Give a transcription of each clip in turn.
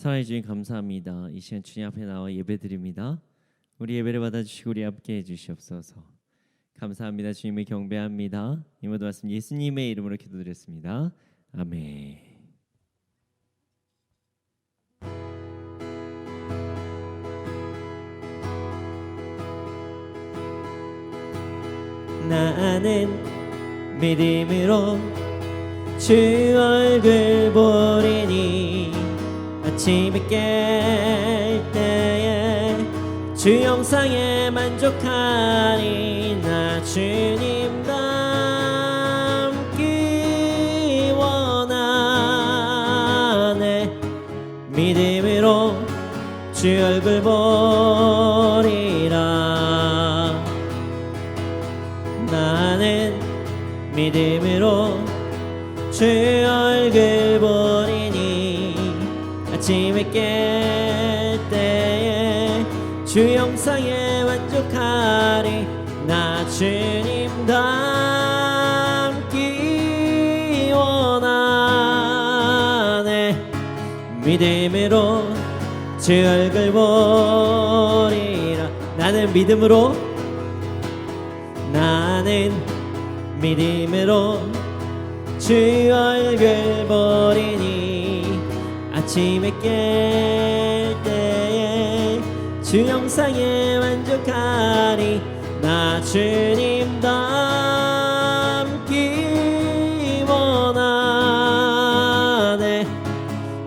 사랑해 주님 감사합니다. 이 시간 주님 앞에 나와 예배드립니다. 우리 예배를 받아주시고 우리 함께 해주시옵소서. 감사합니다. 주님을 경배합니다. 이 모든 말씀 예수님의 이름으로 기도드렸습니다. 아멘. 나는 믿음으로 주 얼굴 보리니 아침에 깰 때에 주 영상에 만족하니 나 주님 닮기 원하네. 믿음으로 주 얼굴 보리라. 나는 믿음으로 주 얼굴 보리니 아침에 깰 때에 주 영상에 만족하리. 나 주님 닮기 원하네. 믿음으로 주 얼굴 보리라. 나는 믿음으로 주 얼굴 보리니 아침에 깰 때에 주 영상에 만족하리. 나 주님 닮기 원하네.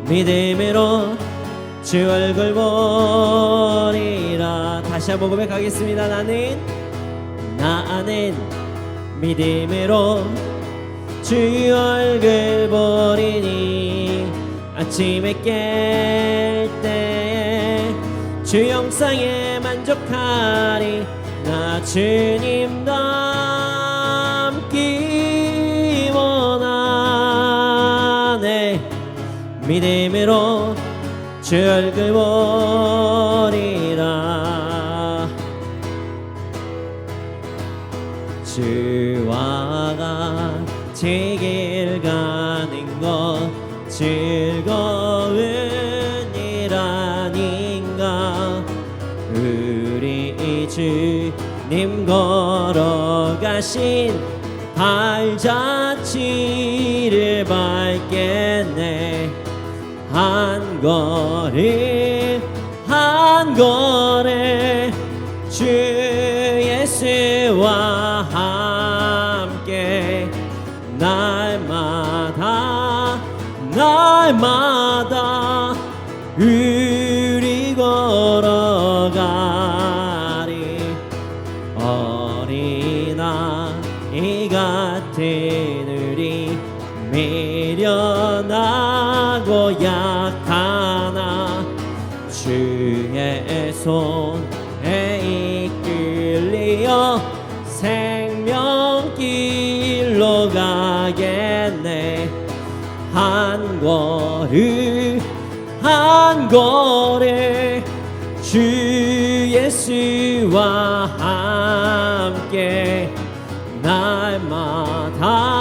믿음으로 주 얼굴 보리라. 다시 한번 고백하겠습니다. 나는 믿음으로 주 얼굴 보리니 아침에 깰 때에 주 영상에 만족하리. 나 주님 닮기 원하네. 믿음으로 주 얼굴 보리라. 주와 같이 길 가는 것 즐거운 일 아닌가. 우리 주님 걸어가신 발자취를 밟겠네. 한 걸음 한 걸음 주 예수와 함께 날마다 우리 걸어가리. 어린아이 같은 우리 미련하고 약하나 주의 손에 이끌리어 생명길로 가겠네. 한 걸음 한 걸음 주 예수와 함께 날마다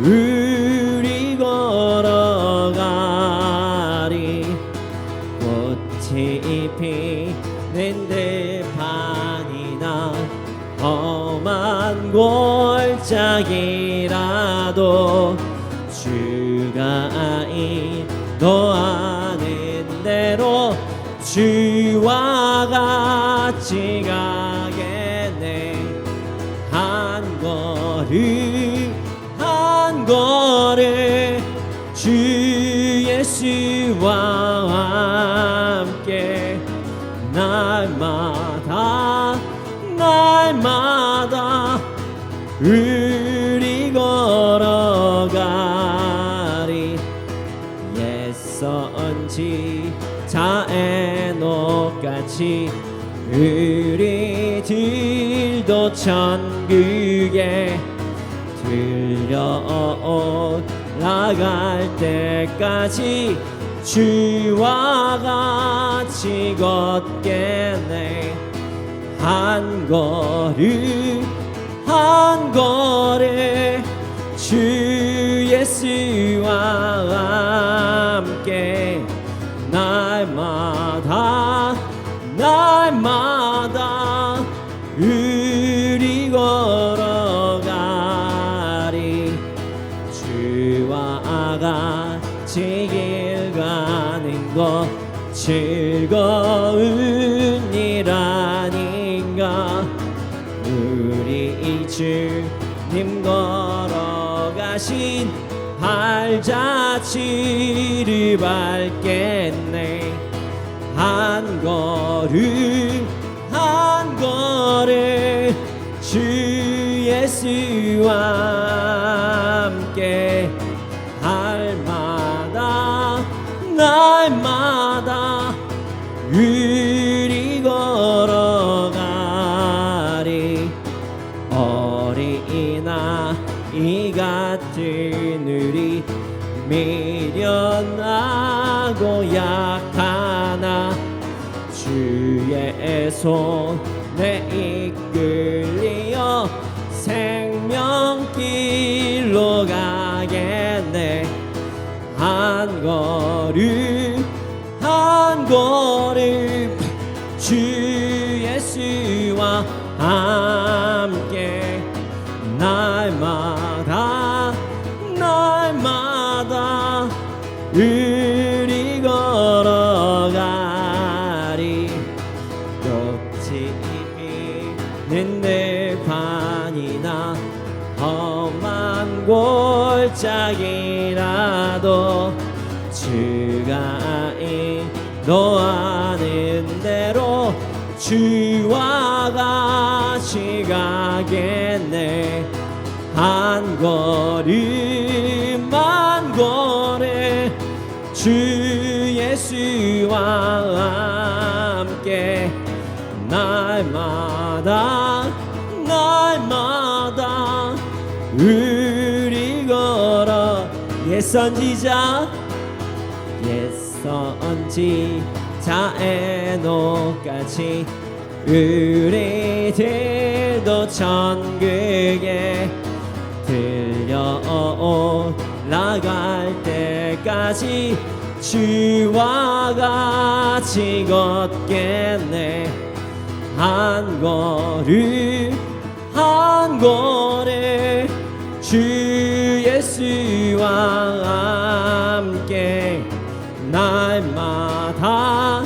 우리 걸어가리. 꽃이 피는 들판이나 험한 골짜기라도 주가 인도하는 대로 주와 같이 가겠네. 한 걸음 한 걸음 주 예수와 함께 날마다 우리 걸어가리. 옛선 지자의 녹같이 우리들도 천국에 들려올라갈 때까지 주와 같이 걷겠네. 한 걸음 한 걸음 주 예수와 함께 날마다 날마다 우리 걸어가리. 주와 같이 길 가는 것 즐거운 일 아닌가. 우리 주님 걸어가신 발자취를 밟겠네. 한 걸음 한 걸음 주 예수와 함께 날마다 날마다 우리 걸어가리. 어린아이 같은 우리 미련하고 약하나 주의 손에 이끌려 생명길로 가겠네. 한 걸음 한 걸음 주 예수와 함께 날마다 날마다 우리 걸어가리. 꽃이 피는 들판이나 험한 골짜기라도 주가 인도하는 대로 주와 같이 가겠네. 한 걸음 한 걸음 주 예수와 함께 날마다 날마다 우리 걸어. 옛 선지자 에녹같이 우리들도 천국에 들려 올라갈 때까지 주와 같이 걷겠네. 한 걸음 한 걸음 주 예수와 함께 날마다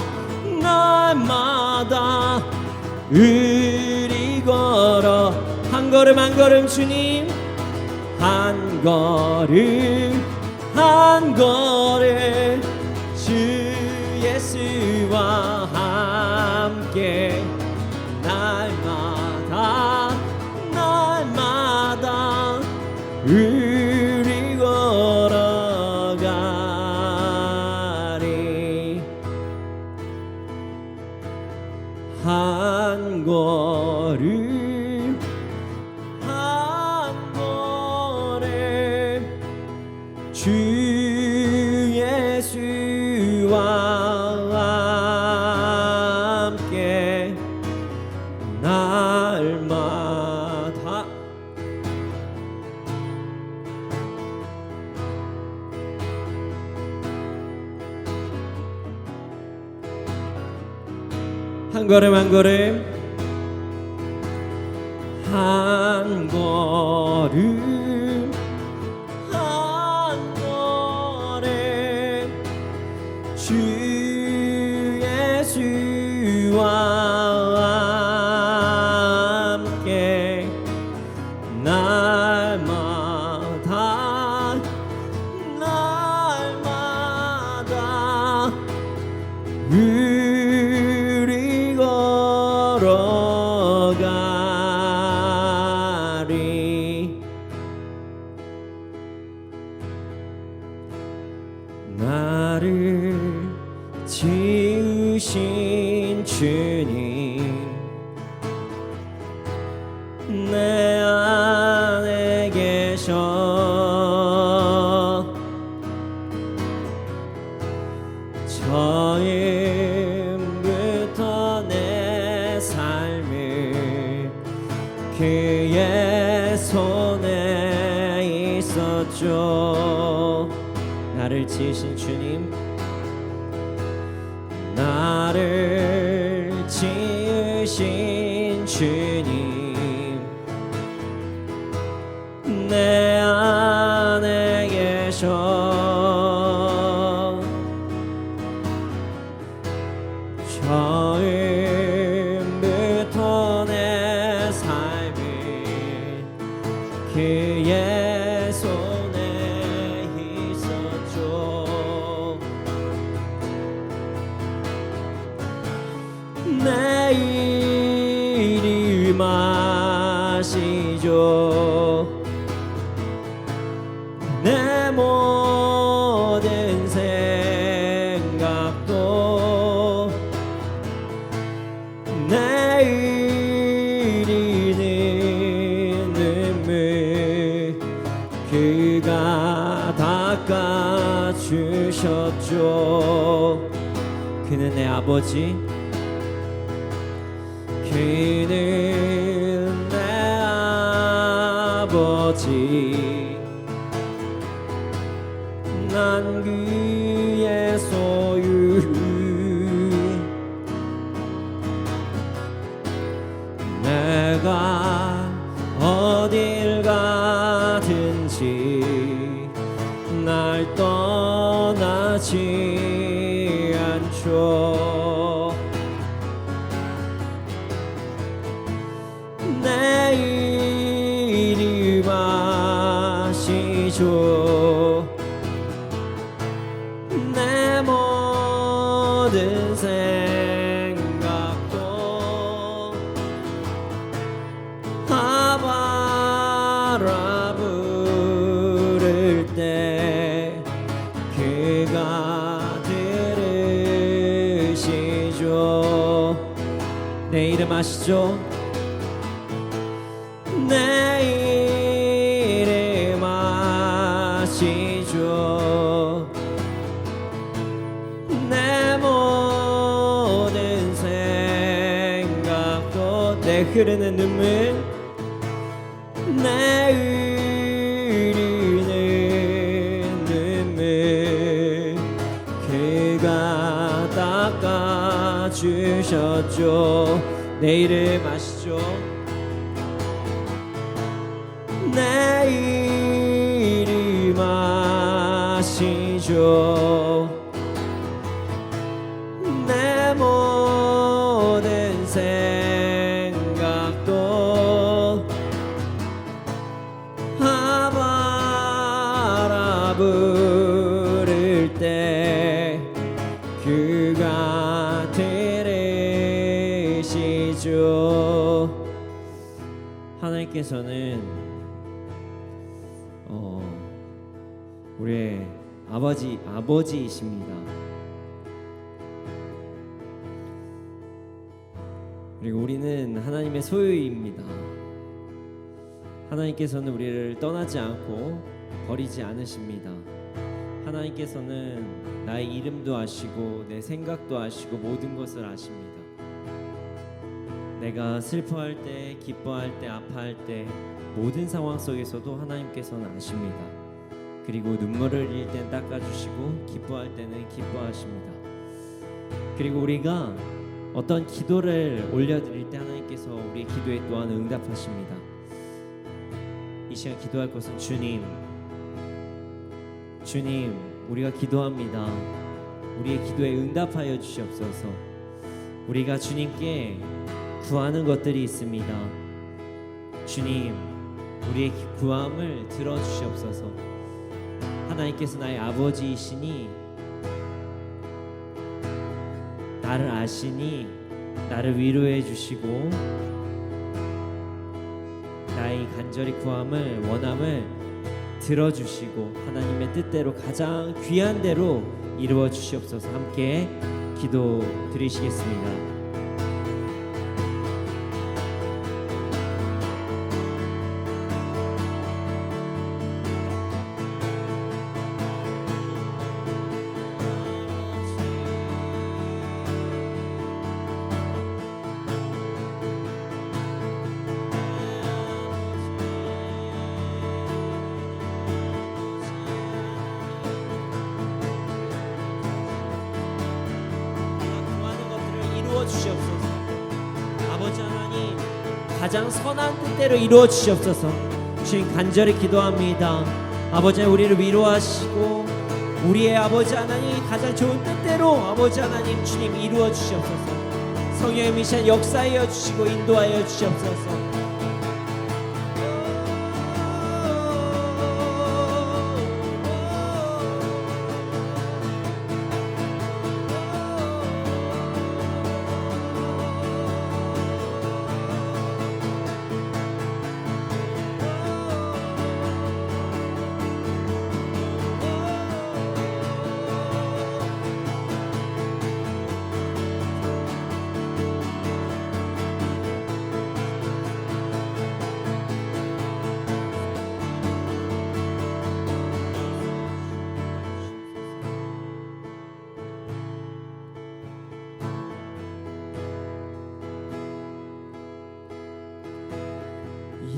날마다 우리 걸어. 한 걸음 한 걸음 주님 한 걸음 한 걸음 주 예수와 함께 날마다 날마다 우리 걸어가리. 한 걸음 한 걸음 주 예수와 함께 날마다 한 걸음 한 걸음 한 걸음 한 걸음 주 예수와 함께 날마다 날마다 우리 걸어가리. 나를 지으신 주님 내 안에 계셔. 처음부터 내 삶을 그의 손에 있었죠. 나를 지으신 주님, 나를 지으신 주님, 내 안에 계셔. 처음부터 내 삶이 그의 손에 있었죠. 내 이름 아시죠. 내 모든 생각도 내일이 는 눈물 그가 닦아주셨죠. 그는 내 아버지, 그는 내 아버지, 난 그의 소유. 내가 어딜 가든지 날 떠나지 않죠. 내 이름 아시죠. 내 모든 생각도 아바라 부를 때 그가 들으시죠. 내 이름 아시죠. 내 이름 아시죠. 내 모든 생각도 내 흐르는 눈물 내 흐르는 눈물 그가 닦아주셨죠. 내 이름 아시죠. 내 이름 아시죠. 내 모든 생각도 아바라 부를 때 그가 들으시죠. 하나님께서는 우리의 아버지이십니다. 그리고 우리는 하나님의 소유입니다. 하나님께서는 우리를 떠나지 않고 버리지 않으십니다. 하나님께서는 나의 이름도 아시고 내 생각도 아시고 모든 것을 아십니다. 내가 슬퍼할 때, 기뻐할 때, 아파할 때 모든 상황 속에서도 하나님께서는 아십니다. 그리고 눈물을 흘릴 땐 닦아주시고 기뻐할 때는 기뻐하십니다. 그리고 우리가 어떤 기도를 올려드릴 때 하나님께서 우리의 기도에 또한 응답하십니다. 이 시간 기도할 것은 주님, 우리가 기도합니다. 우리의 기도에 응답하여 주시옵소서. 우리가 주님께 구하는 것들이 있습니다. 주님, 우리의 구함을 들어주시옵소서. 하나님께서 나의 아버지이시니 나를 아시니 나를 위로해 주시고 나의 간절히 구함을 원함을 들어주시고 하나님의 뜻대로 가장 귀한 대로 이루어 주시옵소서. 함께 기도 드리시겠습니다. 이루어 주시옵소서. 아버지 하나님, 가장 선한 뜻대로 이루어 주시옵소서. 주님 간절히 기도합니다. 아버지 우리를 위로하시고 우리의 아버지 하나님 가장 좋은 뜻대로 아버지 하나님 주님 이루어 주시옵소서. 성령의 미션 역사하여 주시고 인도하여 주시옵소서.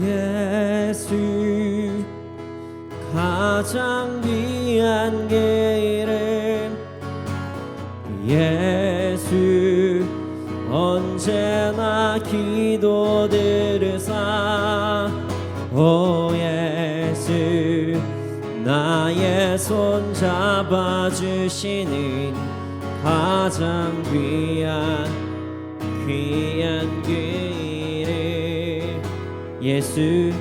예수 가장 귀한 이름 예수 언제나 기도 들으사 오 예수 나의 손 잡아주시는 가장 귀한 그 이름 예수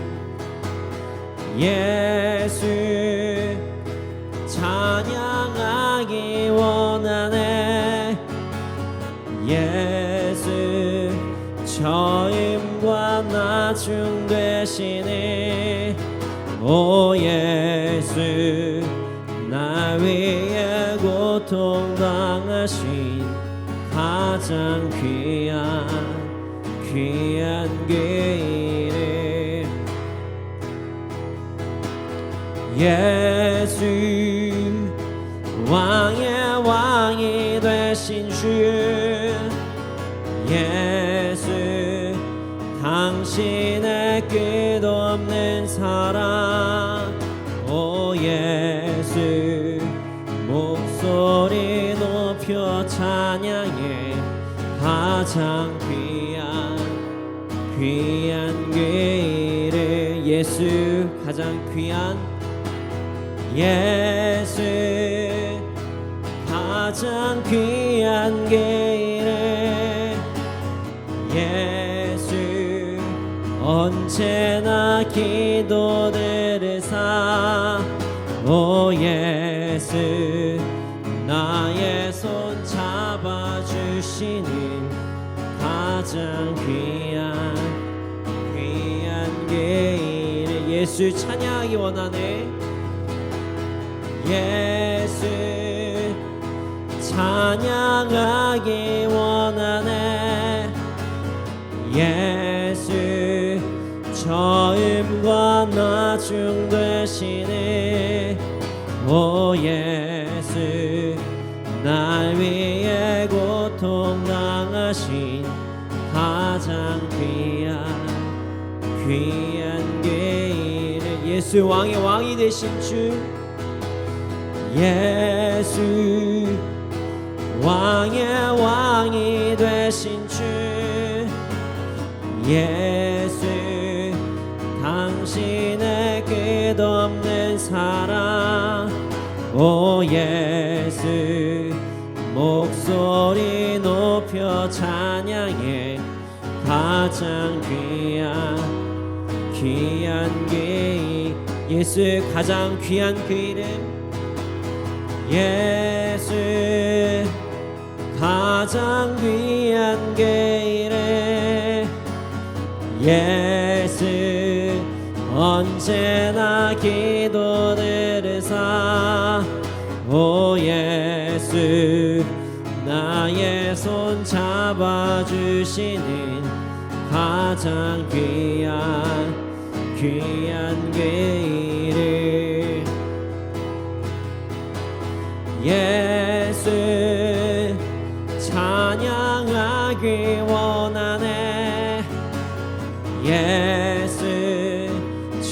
예수 찬양하기 원하네 예수 처음과 나중 되시네 오 예수 나 위에 고통당하신 가장 귀한 그 이름 예수 왕의 왕이 되신 주 예수 당신의 끝없는 사랑 오 예수 목소리 높여 찬양해 가장 귀한 그 이름 예수 가장 귀한 예수 가장 귀한 이름 예수 언제나 기도 들으사 오 예수 나의 손 잡아주시는 가장 귀한 이름 예수 찬양하기 원하네 예수 찬양하기 원하네 예수 처음과 나중 되시네 오 예수 날 위해 고통당하신 가장 귀한 그 이름 예수 왕의 왕이 되신 주 예수 왕의 왕이 되신 주 예수 당신의 끝없는 사랑 오 예수 목소리 높여 찬양해 가장 귀한 그 예수 가장 귀한 그 이름 예수 가장 귀한 그 이름 예수 언제나 기도 들으사 오 예수 나의 손 잡아주시는 가장 귀한 그 이름 예수 찬양하기 원하네 예수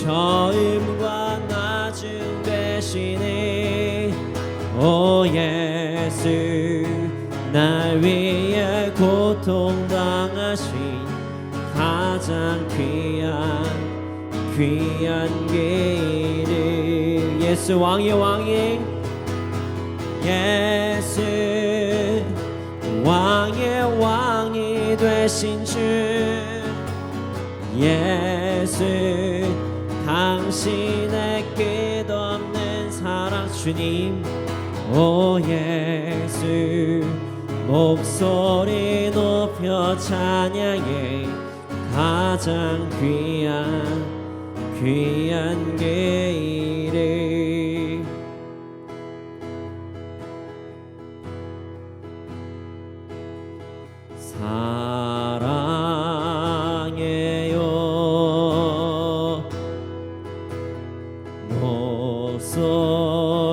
처음과 나중 되시네 오 예수 날 위해 고통 하신 가장 귀한 길을 예수 왕의 왕이 예수 왕의 왕이 되신 주 예수 당신의 끝없는 사랑 주님 오 예수 목소리 높여 찬양해 가장 귀한 길을 사랑해요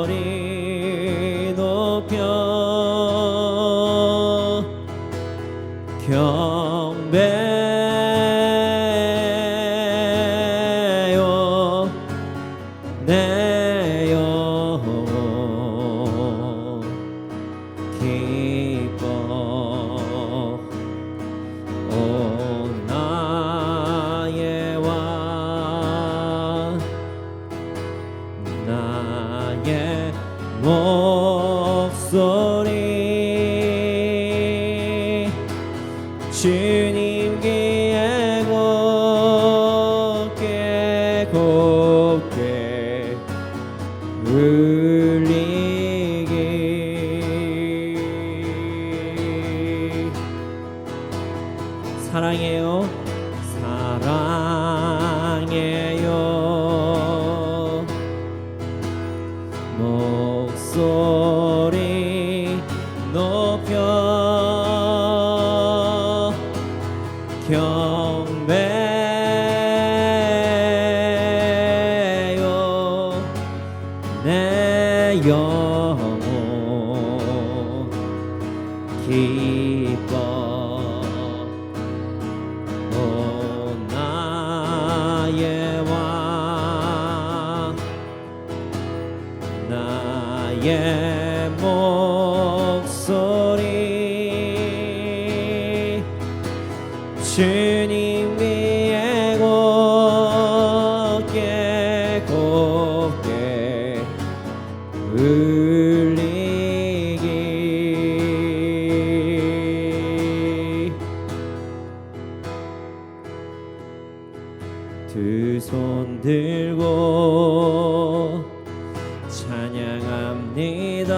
목소리 높여 경배요 내 영혼 기뻐 오 나의 왕 나의 목소리 주님 귀에 곱게 울리기 사랑해요 목소리 높여 경배요 내 영혼 기뻐 오 나의 왕 나의 목소리 주님 위에 곱게 울리기 두 손 들고 찬양합니다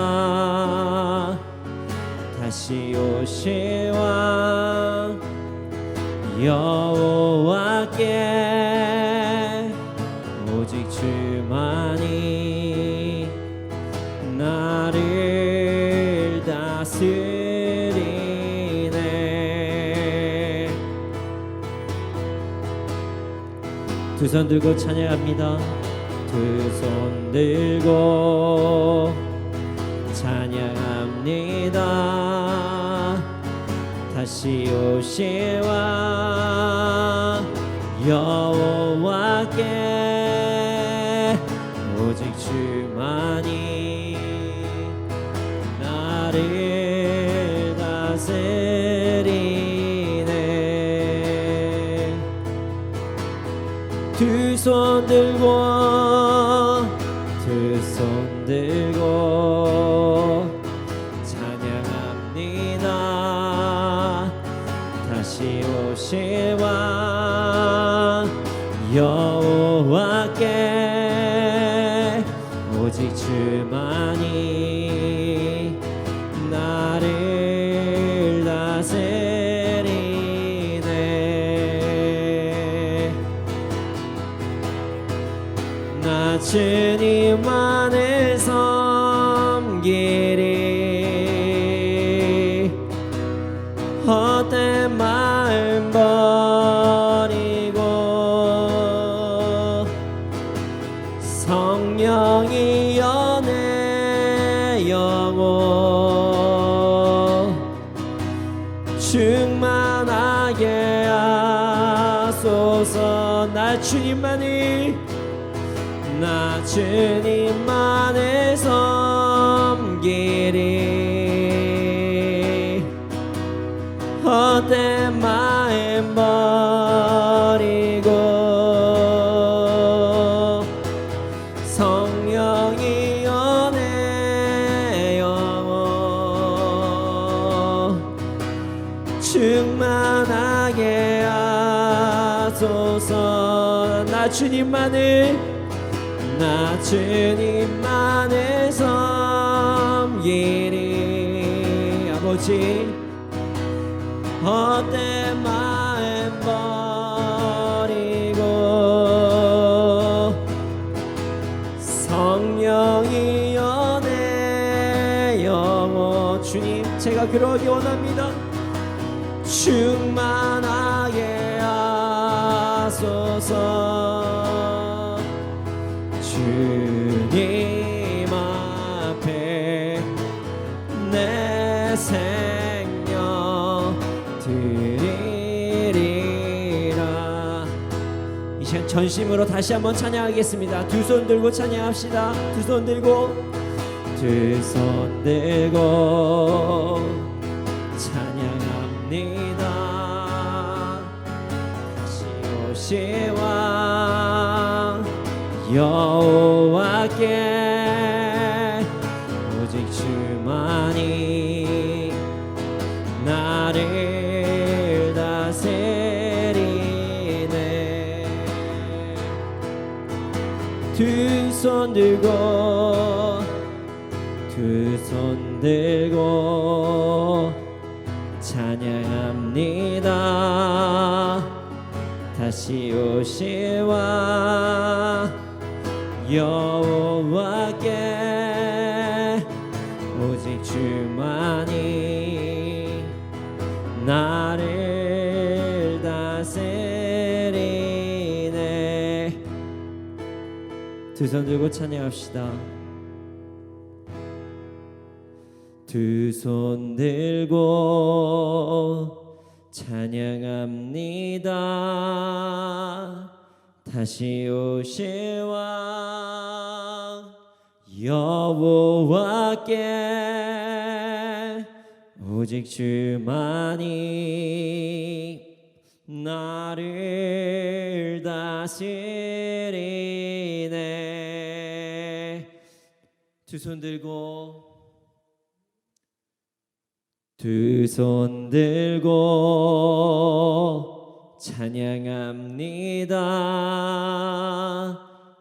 다시 오실 왕 여호와께 오직 주만이 나를 다스리네 두 손 들고 찬양합니다 두 손 들고 찬양합니다 다시 오실 왕 여호와께 오직 주만이 나를 다스리네 두 손 들고 찬양합니다 다시 오실 왕 여호와께 오직 주만이 나를 다스리네 나 주님만을 섬기리 헛된 마음 버리고 성령이여 내 영혼 충만하게 하소서 나 주님만을 섬기리 헛된 마음 하소서. 나 주님만을 섬기리. 아버지 헛된 마음 버리고 성령이여 내 영혼 주님 제가 그러기 원합니다. 충만하게 하소서. 주님 앞에 내 생명 드리리라. 이 시간 전심으로 다시 한번 찬양하겠습니다. 두 손 들고 찬양합시다. 두 손 들고 찬양합니다. 시오시와 여호와께 오직 주만이 나를 다스리네. 두 손 들고 찬양합니다. 다시 오시와 여호와께 오직 주만이 나를 다스리네. 두 손 들고 찬양합시다. 두 손 들고 찬양합니다. 다시 오실 왕 여호와께 오직 주만이 나를 다스리네. 두 손 들고 찬양합니다.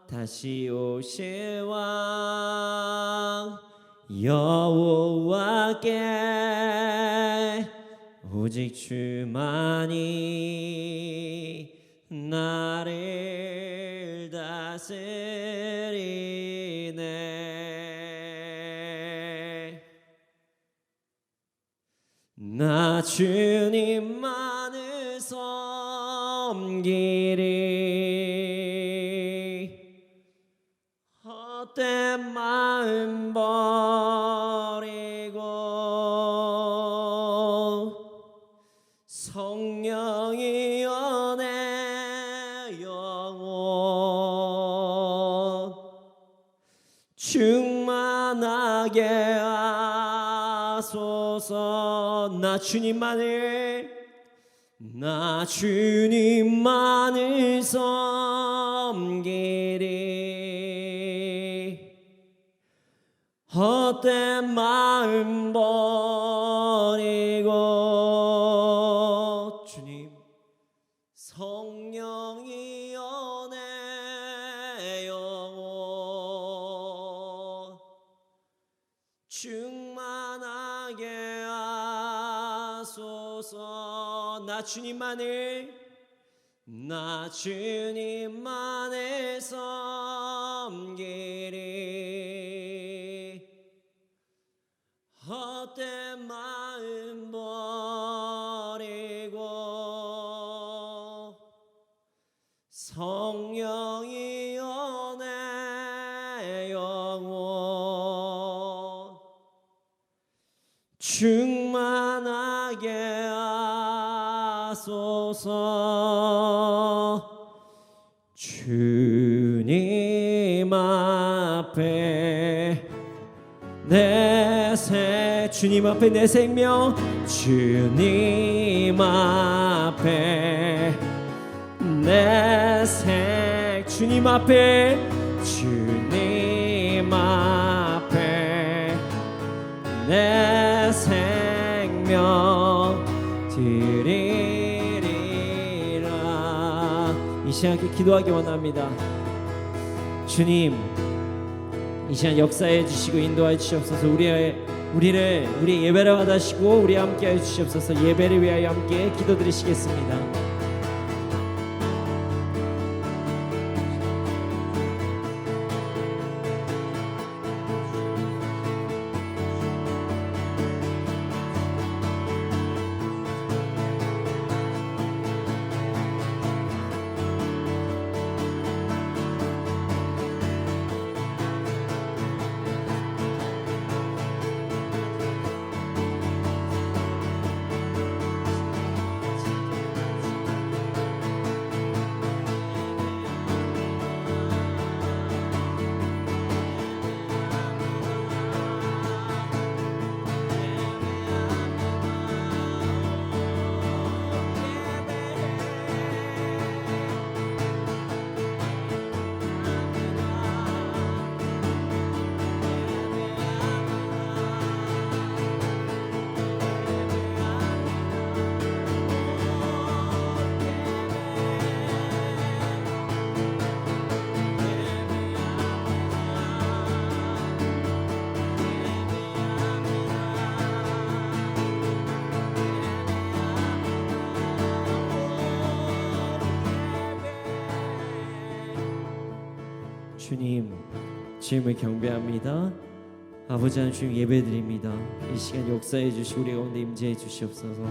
다시 오실 왕 여호와께 오직 주만이 나를 다스리네. 나 주님만을 섬기리. 헛된 마음 버리고 성령이여 내 영혼 충만하게 하소서. 나 주님만을 섬기리. 헛된 마음 버리고 주님 성령이여 내 영혼 충만하게 하소서. 나 주님만을 섬기리. 헛된 마음 버리고 성령이여 내 영혼 충만하게 하소서. 주님 앞에 주님 앞에 내 생명 주님 앞에 주님 앞에 주님 앞에 내 생명 드리리라. 이 시간 기도하기 원합니다. 주님, 이 시간 역사해 주시고 인도해 주시옵소서. 우리의 예배를 받으시고 우리 함께 해 주시옵소서. 예배를 위하여 함께 기도드리시겠습니다. 주님, 주님을 경배합니다. 아버지 하나님, 주님 예배드립니다. 이 시간 역사해 주시고 우리 가운데 임재해 주시옵소서.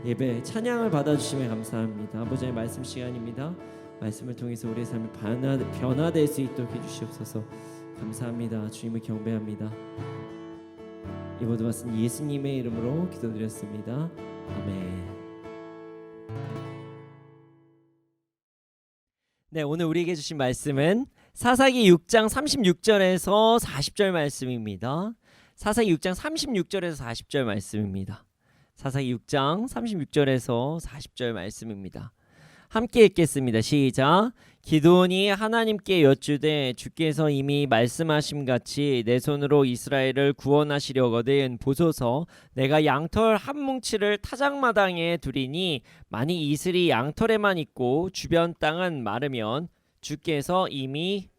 예배 찬양을 받아주시면 감사합니다. 아버지 하나님, 말씀 시간입니다. 말씀을 통해서 우리의 삶이 변화될 수 있도록 해주시옵소서. 감사합니다. 주님을 경배합니다. 이 모든 말씀 예수님의 이름으로 기도드렸습니다. 아멘. 네, 오늘 우리에게 주신 말씀은 사사기 6장 36절에서 40절 말씀입니다. 사사기 6장 36절에서 40절 말씀입니다. 사사기 6장 36절에서 40절 말씀입니다. 함께 읽겠습니다. 시작. 기드온이 하나님께 여쭈되 주께서 이미 말씀하심 같이 내 손으로 이스라엘을 구원하시려거든 보소서. 내가 양털 한 뭉치를 타작마당에 두리니 만일 이슬이 양털에만 있고 주변 땅은 마르면 주께서 이미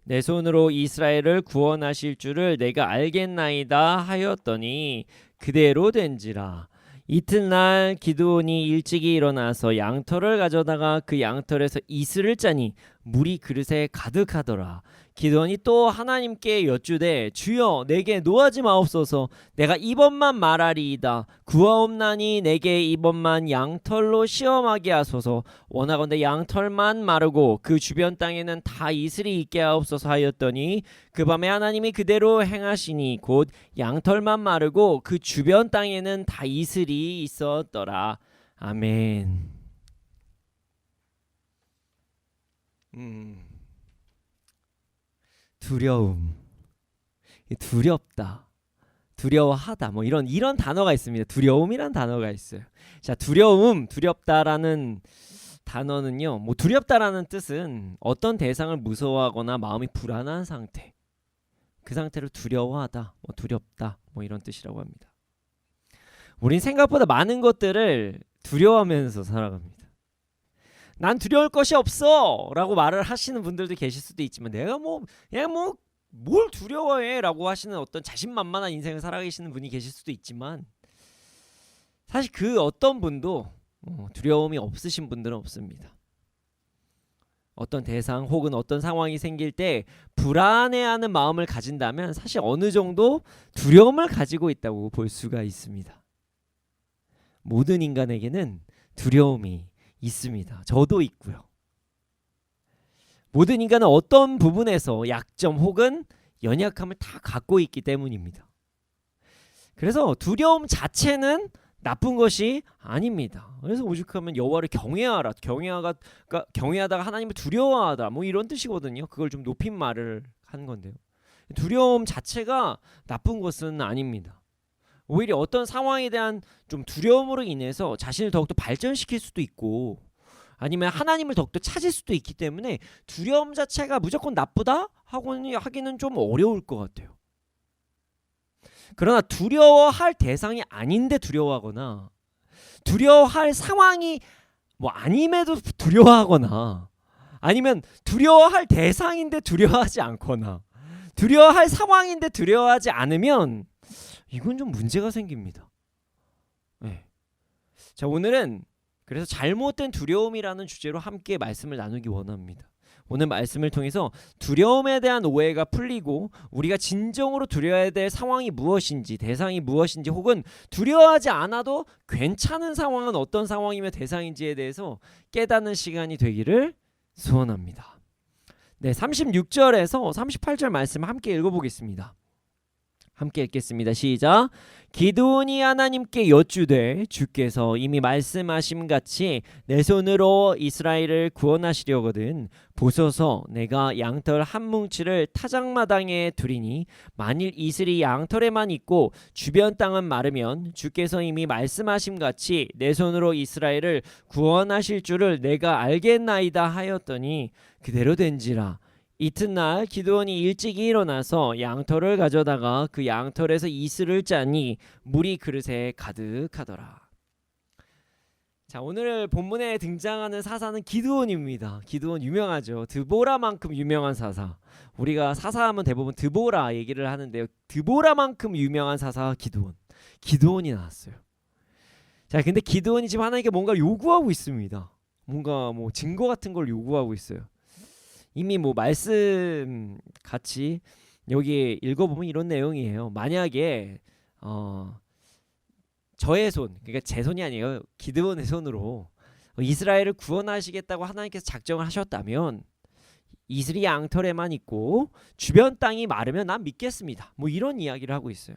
내 손으로 이스라엘을 구원하실 줄을 내가 알겠나이다 하였더니 그대로 된지라. 이튿날 기드온이 일찍이 일어나서 양털을 가져다가 그 양털에서 이슬을 짜니 물이 그릇에 가득하더라. 기드온이 또 하나님께 여쭈되 주여 내게 노하지 마옵소서. 내가 이번만 말하리이다. 구하옵나니 내게 이번만 양털로 시험하게 하소서. 원하건대 양털만 마르고 그 주변 땅에는 다 이슬이 있게 하옵소서 하였더니 그 밤에 하나님이 그대로 행하시니 곧 양털만 마르고 그 주변 땅에는 다 이슬이 있었더라. 아멘. 두려움, 두렵다, 두려워하다, 뭐 이런 단어가 있습니다. 두려움이란 단어가 있어요. 자, 두려움, 두렵다라는 단어는요, 뭐 두렵다라는 뜻은 어떤 대상을 무서워하거나 마음이 불안한 상태, 그 상태를 두려워하다, 뭐 두렵다, 뭐 이런 뜻이라고 합니다. 우린 생각보다 많은 것들을 두려워하면서 살아갑니다. 난 두려울 것이 없어 라고 말을 하시는 분들도 계실 수도 있지만 내가 뭘 두려워해 라고 하시는 어떤 자신만만한 인생을 살아계시는 분이 계실 수도 있지만 사실 그 어떤 분도 두려움이 없으신 분들은 없습니다. 어떤 대상 혹은 어떤 상황이 생길 때 불안해하는 마음을 가진다면 사실 어느 정도 두려움을 가지고 있다고 볼 수가 있습니다. 모든 인간에게는 두려움이 있습니다. 저도 있고요. 모든 인간은 어떤 부분에서 약점 혹은 연약함을 다 갖고 있기 때문입니다. 그래서 두려움 자체는 나쁜 것이 아닙니다. 그래서 오죽하면 여호와를 경외하라. 경외하다가 하나님을 두려워하다. 뭐 이런 뜻이거든요. 그걸 좀 높인 말을 한 건데요. 두려움 자체가 나쁜 것은 아닙니다. 오히려 어떤 상황에 대한 좀 두려움으로 인해서 자신을 더욱더 발전시킬 수도 있고 아니면 하나님을 더욱더 찾을 수도 있기 때문에 두려움 자체가 무조건 나쁘다 하기는 좀 어려울 것 같아요. 그러나 두려워할 대상이 아닌데 두려워하거나 두려워할 상황이 뭐 아님에도 두려워하거나 아니면 두려워할 대상인데 두려워하지 않거나 두려워할 상황인데 두려워하지 않으면 이건 좀 문제가 생깁니다. 네. 자, 오늘은 그래서 잘못된 두려움이라는 주제로 함께 말씀을 나누기 원합니다. 오늘 말씀을 통해서 두려움에 대한 오해가 풀리고 우리가 진정으로 두려워해야 될 상황이 무엇인지 대상이 무엇인지 혹은 두려워하지 않아도 괜찮은 상황은 어떤 상황이며 대상인지에 대해서 깨닫는 시간이 되기를 소원합니다. 네, 36절에서 38절 말씀 함께 읽어보겠습니다. 함께 읽겠습니다. 시작. 기드온이 하나님께 여쭈되 주께서 이미 말씀하심 같이 내 손으로 이스라엘을 구원하시려거든 보소서 내가 양털 한 뭉치를 타작마당에 두리니 만일 이슬이 양털에만 있고 주변 땅은 마르면 주께서 이미 말씀하심 같이 내 손으로 이스라엘을 구원하실 줄을 내가 알겠나이다 하였더니 그대로 된지라. 이튿날 기드온이 일찍이 일어나서 양털을 가져다가 그 양털에서 이슬을 짜니 물이 그릇에 가득하더라. 자, 오늘 본문에 등장하는 사사는 기드온입니다. 기드온 유명하죠. 드보라만큼 유명한 사사. 우리가 사사하면 대부분 드보라 얘기를 하는데요. 드보라만큼 유명한 사사가 기드온이 나왔어요. 자, 근데 기드온이 지금 하나님께 뭔가를 요구하고 있습니다. 뭔가 뭐 증거 같은 걸 요구하고 있어요. 이미 뭐 말씀 같이 여기 읽어보면 이런 내용이에요. 만약에 저의 손, 그러니까 제 손이 아니에요. 기드온의 손으로 이스라엘을 구원하시겠다고 하나님께서 작정을 하셨다면 이슬이 양털에만 있고 주변 땅이 마르면 난 믿겠습니다. 뭐 이런 이야기를 하고 있어요.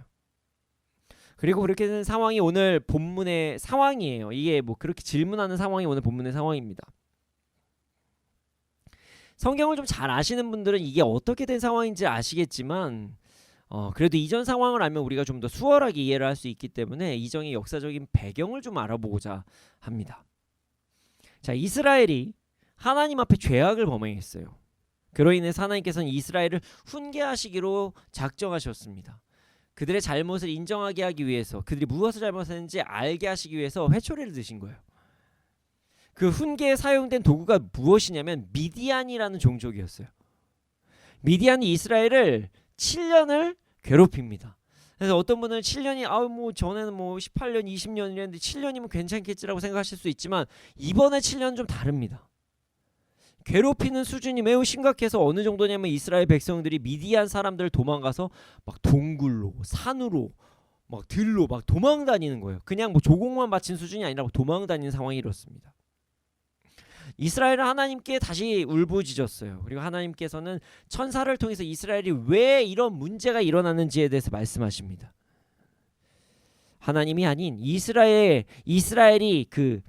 그리고 그렇게 된 상황이 오늘 본문의 상황이에요. 이게 뭐 그렇게 질문하는 상황이 오늘 본문의 상황입니다. 성경을 좀 잘 아시는 분들은 이게 어떻게 된 상황인지 아시겠지만 그래도 이전 상황을 알면 우리가 좀 더 수월하게 이해를 할 수 있기 때문에 이전의 역사적인 배경을 좀 알아보고자 합니다. 자, 이스라엘이 하나님 앞에 죄악을 범행했어요. 그로 인해서 하나님께서는 이스라엘을 훈계하시기로 작정하셨습니다. 그들의 잘못을 인정하게 하기 위해서 그들이 무엇을 잘못했는지 알게 하시기 위해서 회초리를 드신 거예요. 그 훈계에 사용된 도구가 무엇이냐면 미디안이라는 종족이었어요. 미디안이 이스라엘을 7년을 괴롭힙니다. 그래서 어떤 분은 7년이 뭐 전에는 뭐 18년, 20년 이랬는데 7년이면 괜찮겠지라고 생각하실 수 있지만 이번에 7년은 좀 다릅니다. 괴롭히는 수준이 매우 심각해서 어느 정도냐면 이스라엘 백성들이 미디안 사람들 도망가서 막 동굴로, 산으로, 막 들로 막 도망 다니는 거예요. 그냥 뭐 조공만 바친 수준이 아니라 도망 다니는 상황이 이렇습니다. 이스라엘은 하나님께 다시 울부짖었어요. 그리고 하나님께서는 천사를 통해서 이스라엘이 왜 이런 문제가 일어나는지에 대해서 말씀하십니다. 하나님이 아닌 이스라엘이 그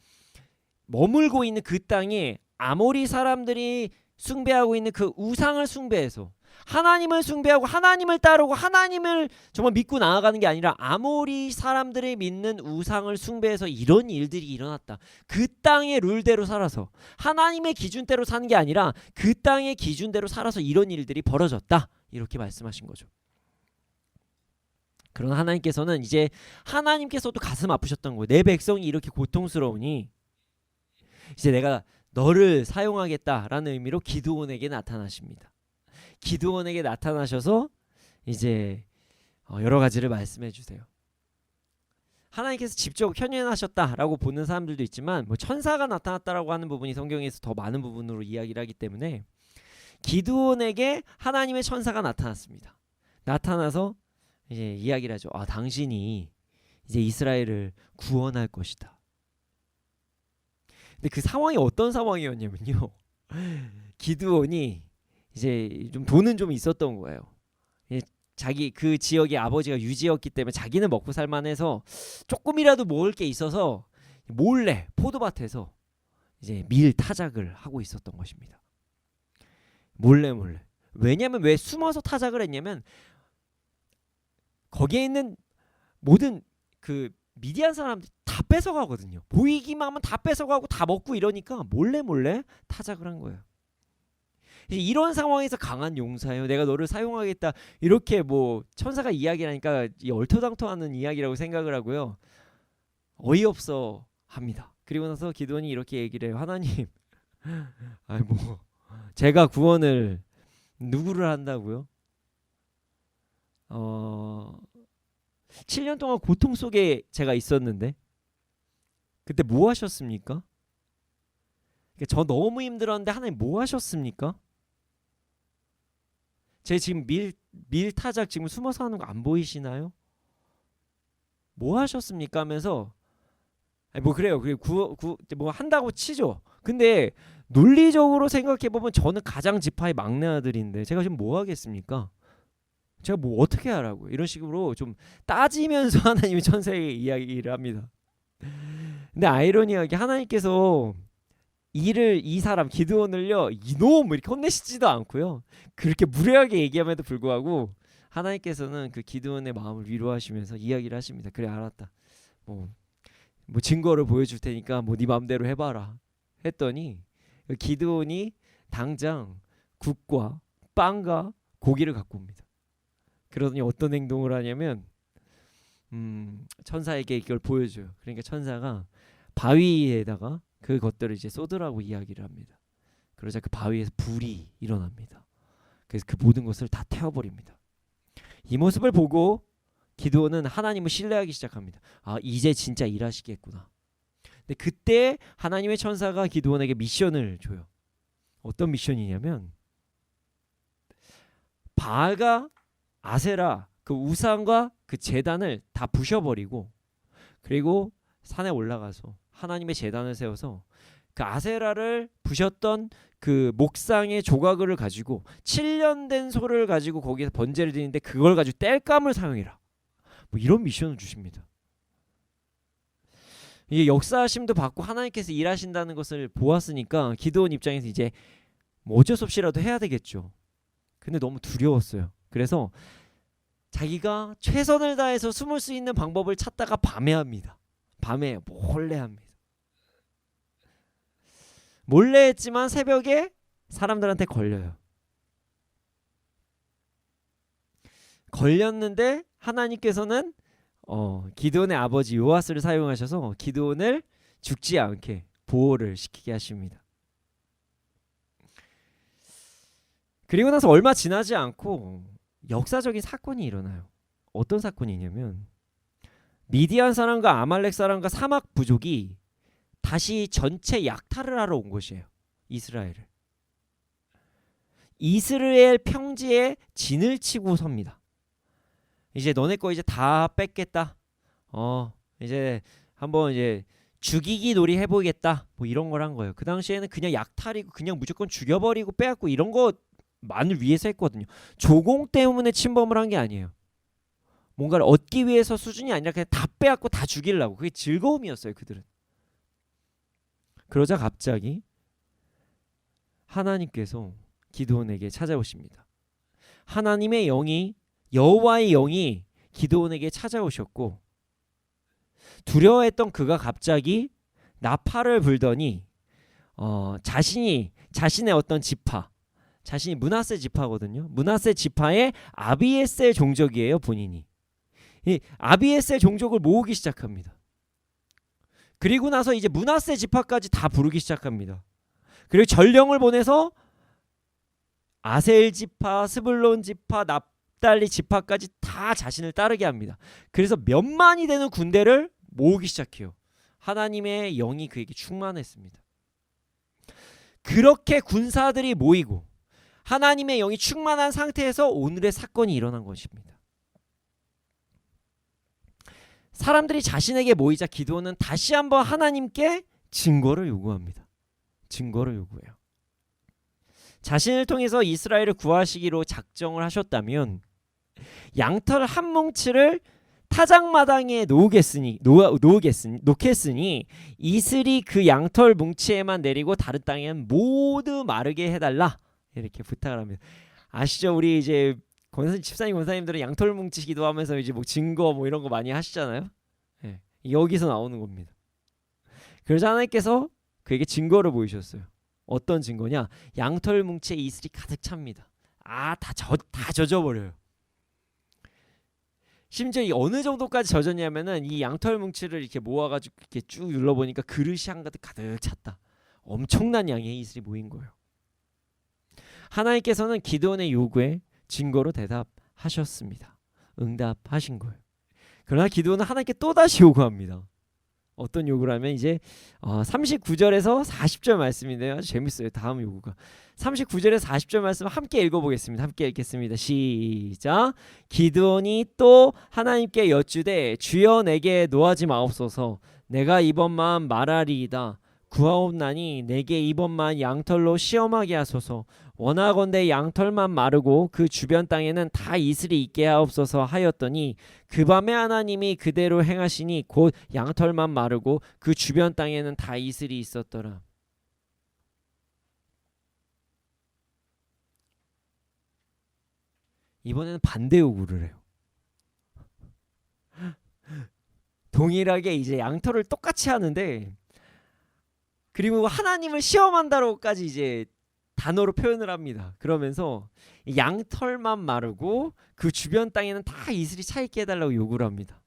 머물고 있는 그 땅에 아모리 사람들이 숭배하고 있는 그 우상을 숭배해서 하나님을 숭배하고 하나님을 따르고 하나님을 정말 믿고 나아가는 게 아니라 아모리 사람들이 믿는 우상을 숭배해서 이런 일들이 일어났다. 그 땅의 룰대로 살아서 하나님의 기준대로 사는 게 아니라 그 땅의 기준대로 살아서 이런 일들이 벌어졌다. 이렇게 말씀하신 거죠. 그러나 하나님께서는 이제 하나님께서도 가슴 아프셨던 거예요. 내 백성이 이렇게 고통스러우니 이제 내가 너를 사용하겠다라는 의미로 기드온에게 나타나십니다. 기드온에게 나타나셔서 이제 여러 가지를 말씀해 주세요. 하나님께서 직접 현현하셨다라고 보는 사람들도 있지만 뭐 천사가 나타났다라고 하는 부분이 성경에서 더 많은 부분으로 이야기를 하기 때문에 기드온에게 하나님의 천사가 나타났습니다. 나타나서 이제 이야기를 하죠. 당신이 이제 이스라엘을 구원할 것이다. 근데 그 상황이 어떤 상황이었냐면요. 기드온이 이제 좀 돈은 좀 있었던 거예요. 자기 그 지역의 아버지가 유지였기 때문에 자기는 먹고 살만해서 조금이라도 먹을 게 있어서 몰래 포도밭에서 이제 밀 타작을 하고 있었던 것입니다. 몰래. 왜냐면 왜 숨어서 타작을 했냐면 거기에 있는 모든 그 미디안 사람들이 다 뺏어가거든요. 보이기만 하면 다 뺏어가고 다 먹고 이러니까 몰래 타작을 한 거예요. 이런 상황에서 강한 용사예요. 내가 너를 사용하겠다. 이렇게 뭐 천사가 이야기를 하니까 얼토당토하는 이야기라고 생각을 하고요. 어이없어 합니다. 그리고 나서 기드온이 이렇게 얘기를 해요. 하나님, 아이 뭐 제가 구원을 누구를 한다고요? 7년 동안 고통 속에 제가 있었는데 그때 뭐 하셨습니까? 그러니까 저 너무 힘들었는데 하나님 뭐 하셨습니까? 제 지금 밀타작 지금 숨어서 하는 거 안 보이시나요? 뭐 하셨습니까? 하면서 아니 뭐 그래요. 뭐 한다고 치죠. 근데 논리적으로 생각해 보면 저는 가장 지파의 막내 아들인데 제가 지금 뭐 하겠습니까? 제가 뭐 어떻게 하라고 이런 식으로 좀 따지면서 하나님이 천사에게 이야기를 합니다. 근데 아이러니하게 하나님께서 이 사람 기드온을요 이놈 이렇게 혼내시지도 않고요. 그렇게 무례하게 얘기함에도 불구하고 하나님께서는 그 기드온의 마음을 위로하시면서 이야기를 하십니다. 그래 알았다. 뭐 증거를 보여줄 테니까 뭐 네 마음대로 해봐라 했더니 기드온이 당장 국과 빵과 고기를 갖고 옵니다. 그러더니 어떤 행동을 하냐면 천사에게 이걸 보여줘요. 그러니까 천사가 바위에다가 그것들을 이제 쏟으라고 이야기를 합니다. 그러자 그 바위에서 불이 일어납니다. 그래서 그 모든 것을 다 태워버립니다. 이 모습을 보고 기드온은 하나님을 신뢰하기 시작합니다. 아 이제 진짜 일하시겠구나. 근데 그때 하나님의 천사가 기드온에게 미션을 줘요. 어떤 미션이냐면 바알과 아세라 그 우상과 그 제단을 다 부셔버리고 그리고 산에 올라가서 하나님의 제단을 세워서 그 아세라를 부셨던 그 목상의 조각을 가지고 7년 된 소를 가지고 거기에서 번제를 드리는데 그걸 가지고 땔감을 사용해라. 뭐 이런 미션을 주십니다. 이게 역사하심도 받고 하나님께서 일하신다는 것을 보았으니까 기드온 입장에서 이제 뭐 어쩔 수 없이라도 해야 되겠죠. 근데 너무 두려웠어요. 그래서 자기가 최선을 다해서 숨을 수 있는 방법을 찾다가 밤에 합니다. 밤에 몰래 합니다. 몰래 했지만 새벽에 사람들한테 걸려요. 걸렸는데 하나님께서는 기드온의 아버지 요아스를 사용하셔서 기드온을 죽지 않게 보호를 시키게 하십니다. 그리고 나서 얼마 지나지 않고 역사적인 사건이 일어나요. 어떤 사건이냐면 미디안 사람과 아말렉 사람과 사막 부족이 다시 전체 약탈을 하러 온 것이에요. 이스라엘을. 이스라엘 평지에 진을 치고 섭니다. 이제 너네 거 이제 다 뺏겠다. 이제 한번 이제 죽이기 놀이 해보겠다. 뭐 이런 걸 한 거예요. 그 당시에는 그냥 약탈이고 그냥 무조건 죽여버리고 빼앗고 이런 것만을 위해서 했거든요. 조공 때문에 침범을 한 게 아니에요. 뭔가를 얻기 위해서 수준이 아니라 그냥 다 빼앗고 다 죽이려고. 그게 즐거움이었어요. 그들은. 그러자 갑자기 하나님께서 기드온에게 찾아오십니다. 하나님의 영이 여호와의 영이 기드온에게 찾아오셨고 두려워했던 그가 갑자기 나팔을 불더니 자신의 어떤 지파 자신이 므낫세 지파거든요. 므낫세 지파의 아비에셀 종족이에요. 본인이. 이 아비에셀 종족을 모으기 시작합니다. 그리고 나서 이제 므낫세 지파까지 다 부르기 시작합니다. 그리고 전령을 보내서 아셀 지파, 스불론 지파, 납달리 지파까지 다 자신을 따르게 합니다. 그래서 몇만이 되는 군대를 모으기 시작해요. 하나님의 영이 그에게 충만했습니다. 그렇게 군사들이 모이고 하나님의 영이 충만한 상태에서 오늘의 사건이 일어난 것입니다. 사람들이 자신에게 모이자 기드온은 다시 한번 하나님께 증거를 요구합니다. 증거를 요구해요. 자신을 통해서 이스라엘을 구하시기로 작정을 하셨다면 양털 한 뭉치를 타작마당에 놓겠으니 이슬이 그 양털 뭉치에만 내리고 다른 땅에는 모두 마르게 해달라 이렇게 부탁을 합니다. 아시죠? 우리 이제 집사님 권사님들은 양털 뭉치 기도하면서 이제 뭐 증거 뭐 이런 거 많이 하시잖아요. 네, 여기서 나오는 겁니다. 그래서 하나님께서 그에게 증거를 보이셨어요. 어떤 증거냐? 양털 뭉치에 이슬이 가득 찹니다. 다 젖어버려요. 심지어 이 어느 정도까지 젖었냐면은 이 양털 뭉치를 이렇게 모아가지고 이렇게 쭉 눌러보니까 그릇이 한가득 가득 찼다. 엄청난 양의 이슬이 모인 거예요. 하나님께서는 기드온의 요구에 증거로 대답하셨습니다. 응답하신 거예요. 그러나 기드온은 하나님께 또다시 요구합니다. 어떤 요구를 하면 이제 39절에서 40절 말씀인데요. 아주 재밌어요. 다음 요구가 39절에서 40절 말씀 함께 읽어보겠습니다. 함께 읽겠습니다. 시작. 기드온이 또 하나님께 여쭈되 주여 내게 노하지 마옵소서. 내가 이번만 말하리이다. 구하옵나니 내게 이번만 양털로 시험하게 하소서. 원하건대 양털만 마르고 그 주변 땅에는 다 이슬이 있게 하옵소서 하였더니 그 밤에 하나님이 그대로 행하시니 곧 양털만 마르고 그 주변 땅에는 다 이슬이 있었더라. 이번에는 반대 요구를 해요. 동일하게 이제 양털을 똑같이 하는데 그리고 하나님을 시험한다로까지 이제 단어로 표현을 합니다. 그러면서 양털만 마르고 그 주변 땅에는 다 이슬이 차 있게 해달라고 요구를 합니다.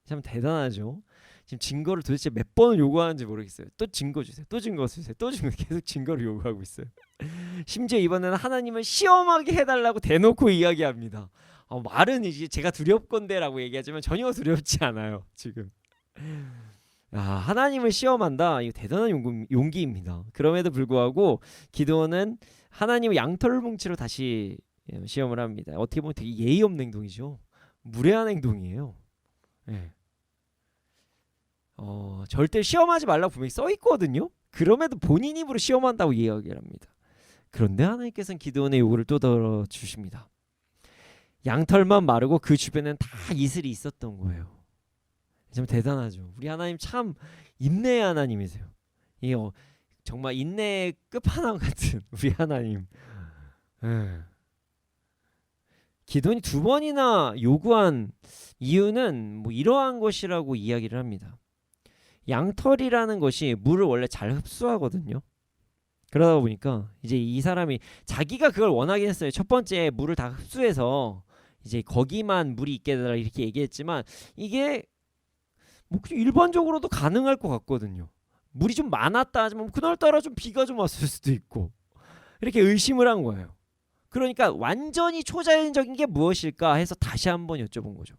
참 대단하죠. 지금 증거를 도대체 몇 번을 요구하는지 모르겠어요. 또 증거 주세요. 또 증거 주세요. 또 증거 계속 증거를 요구하고 있어요. 심지어 이번에는 하나님을 시험하게 해달라고 대놓고 이야기합니다. 말은 이제 제가 두렵건대라고 얘기하지만 전혀 두렵지 않아요. 지금. 하나님을 시험한다. 이거 대단한 용기입니다. 그럼에도 불구하고 기드온은 하나님의 양털 뭉치로 다시 시험을 합니다. 어떻게 보면 되게 예의 없는 행동이죠. 무례한 행동이에요. 네. 절대 시험하지 말라고 분명히 써 있거든요. 그럼에도 본인 입으로 시험한다고 이야기를 합니다. 그런데 하나님께서는 기드온의 요구를 또 들어주십니다. 양털만 마르고 그 주변에는 다 이슬이 있었던 거예요. 참 대단하죠. 우리 하나님 참 인내의 하나님이세요. 이게 정말 인내의 끝판왕 같은 우리 하나님. 기드온이 두 번이나 요구한 이유는 뭐 이러한 것이라고 이야기를 합니다. 양털이라는 것이 물을 원래 잘 흡수하거든요. 그러다 보니까 이제 이 사람이 자기가 그걸 원하긴 했어요. 첫 번째 물을 다 흡수해서 이제 거기만 물이 있게 해달라 이렇게 얘기했지만 이게 뭐 일반적으로도 가능할 것 같거든요. 물이 좀 많았다 하지만 그날따라 좀 비가 좀 왔을 수도 있고 이렇게 의심을 한 거예요. 그러니까 완전히 초자연적인 게 무엇일까 해서 다시 한번 여쭤본 거죠.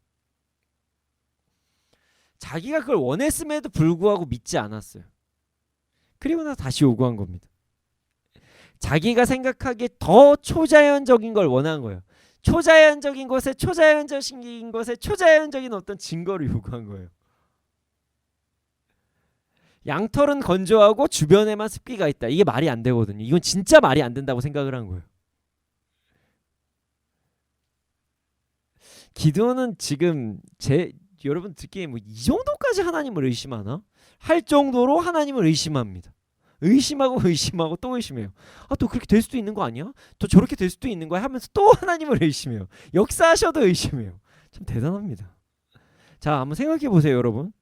자기가 그걸 원했음에도 불구하고 믿지 않았어요. 그리고 나서 다시 요구한 겁니다. 자기가 생각하기에 더 초자연적인 걸 원한 거예요. 초자연적인 것에 초자연적인 것에 초자연적인 어떤 증거를 요구한 거예요. 양털은 건조하고 주변에만 습기가 있다. 이게 말이 안 되거든요. 이건 진짜 말이 안 된다고 생각을 한 거예요. 기드온은 지금 여러분 듣기에 뭐 이 정도까지 하나님을 의심하나? 할 정도로 하나님을 의심합니다. 의심하고 또 의심해요. 또 그렇게 될 수도 있는 거 아니야? 또 저렇게 될 수도 있는 거야 하면서 또 하나님을 의심해요. 역사하셔도 의심해요. 참 대단합니다. 자, 한번 생각해 보세요, 여러분.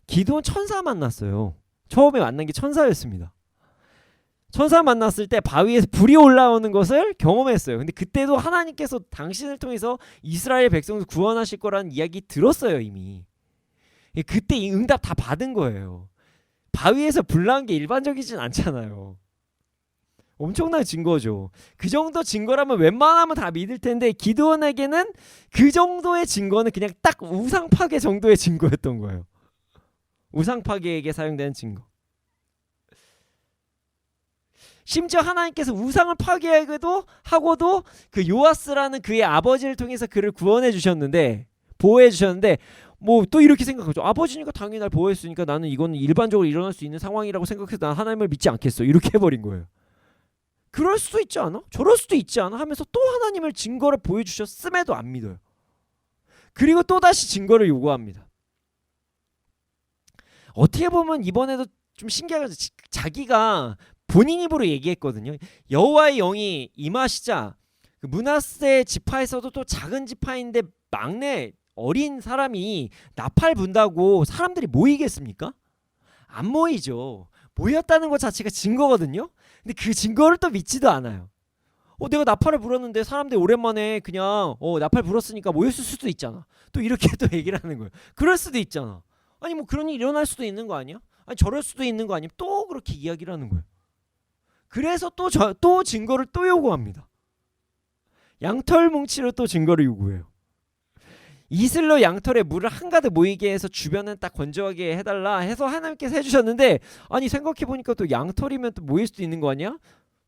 기드온 천사 만났어요. 처음에 만난 게 천사였습니다. 천사 만났을 때 바위에서 불이 올라오는 것을 경험했어요. 근데 그때도 하나님께서 당신을 통해서 이스라엘 백성을 구원하실 거라는 이야기 들었어요, 이미. 그때 이 응답 다 받은 거예요. 바위에서 불 나온 게 일반적이진 않잖아요. 엄청난 증거죠. 그 정도 증거라면 웬만하면 다 믿을 텐데 기드온에게는 그 정도의 증거는 그냥 딱 우상 파괴 정도의 증거였던 거예요. 우상 파괴에게 사용되는 증거. 심지어 하나님께서 우상을 파괴하고도 그 요아스라는 그의 아버지를 통해서 그를 구원해 주셨는데 보호해 주셨는데 뭐 또 이렇게 생각하죠. 아버지니까 당연히 날 보호했으니까 나는 이거는 일반적으로 일어날 수 있는 상황이라고 생각해서 난 하나님을 믿지 않겠어. 이렇게 해버린 거예요. 그럴 수도 있지 않아? 저럴 수도 있지 않아? 하면서 또 하나님을 증거를 보여주셨음에도 안 믿어요. 그리고 또다시 증거를 요구합니다. 어떻게 보면 이번에도 좀 신기하게 자기가 본인 입으로 얘기했거든요. 여호와의 영이 임하시자 그 므낫세 지파에서도 또 작은 지파인데 막내 어린 사람이 나팔 분다고 사람들이 모이겠습니까? 안 모이죠. 모였다는 것 자체가 증거거든요. 근데 그 증거를 또 믿지도 않아요. 내가 나팔을 불었는데 사람들이 오랜만에 그냥 나팔 불었으니까 모였을 수도 있잖아. 또 이렇게 또 얘기를 하는 거예요. 그럴 수도 있잖아. 아니 뭐 그런 일이 일어날 수도 있는 거 아니야? 아니 저럴 수도 있는 거 아니야? 또 그렇게 이야기를 하는 거예요. 그래서 또 증거를 또 요구합니다. 양털 뭉치로 또 증거를 요구해요. 이슬로 양털에 물을 한가득 모이게 해서 주변은 딱 건조하게 해달라 해서 하나님께서 해주셨는데, 아니 생각해보니까 또 양털이면 또 모일 수도 있는 거 아니야?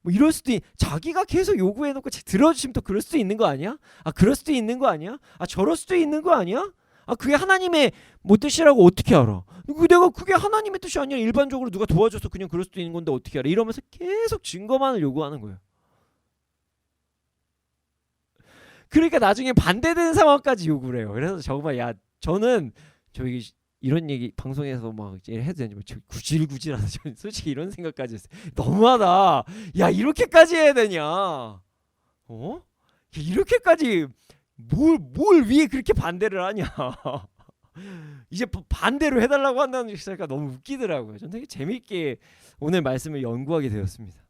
뭐 이럴 수도 자기가 계속 요구해놓고 들어주시면 또 그럴 수도 있는 거 아니야? 그럴 수도 있는 거 아니야? 저럴 수도 있는 거 아니야? 그게 하나님의 뭐 뜻이라고 어떻게 알아? 내가 그게 하나님의 뜻이 아니라 일반적으로 누가 도와줘서 그냥 그럴 수도 있는 건데 어떻게 알아? 이러면서 계속 증거만을 요구하는 거예요. 그러니까 나중에 반대되는 상황까지 요구를 해요. 그래서 정말 저는 저기 이런 얘기 방송에서 막 해도 되는지 구질구질하다. 저는 솔직히 이런 생각까지 했어요. 너무하다. 이렇게까지 해야 되냐? 이렇게까지 뭘 위에 그렇게 반대를 하냐? 이제 반대로 해달라고 한다는 얘기가 너무 웃기더라고요. 저는 되게 재밌게 오늘 말씀을 연구하게 되었습니다.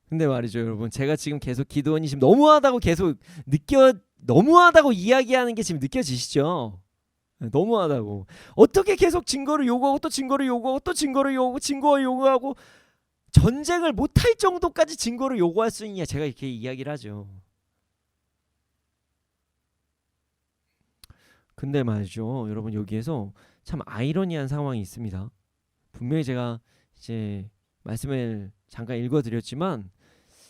근데 말이죠, 여러분, 제가 지금 계속 기도원이 지금 너무하다고 계속 너무하다고 이야기하는 게 지금 느껴지시죠? 너무하다고. 어떻게 계속 증거를 요구하고 또 증거를 요구하고 또 증거를 요구하고 증거를 요구하고 전쟁을 못할 정도까지 증거를 요구할 수 있냐? 제가 이렇게 이야기를 하죠. 근데 말이죠, 여러분, 여기에서 참 아이러니한 상황이 있습니다. 분명히 제가 이제 말씀을 잠깐 읽어드렸지만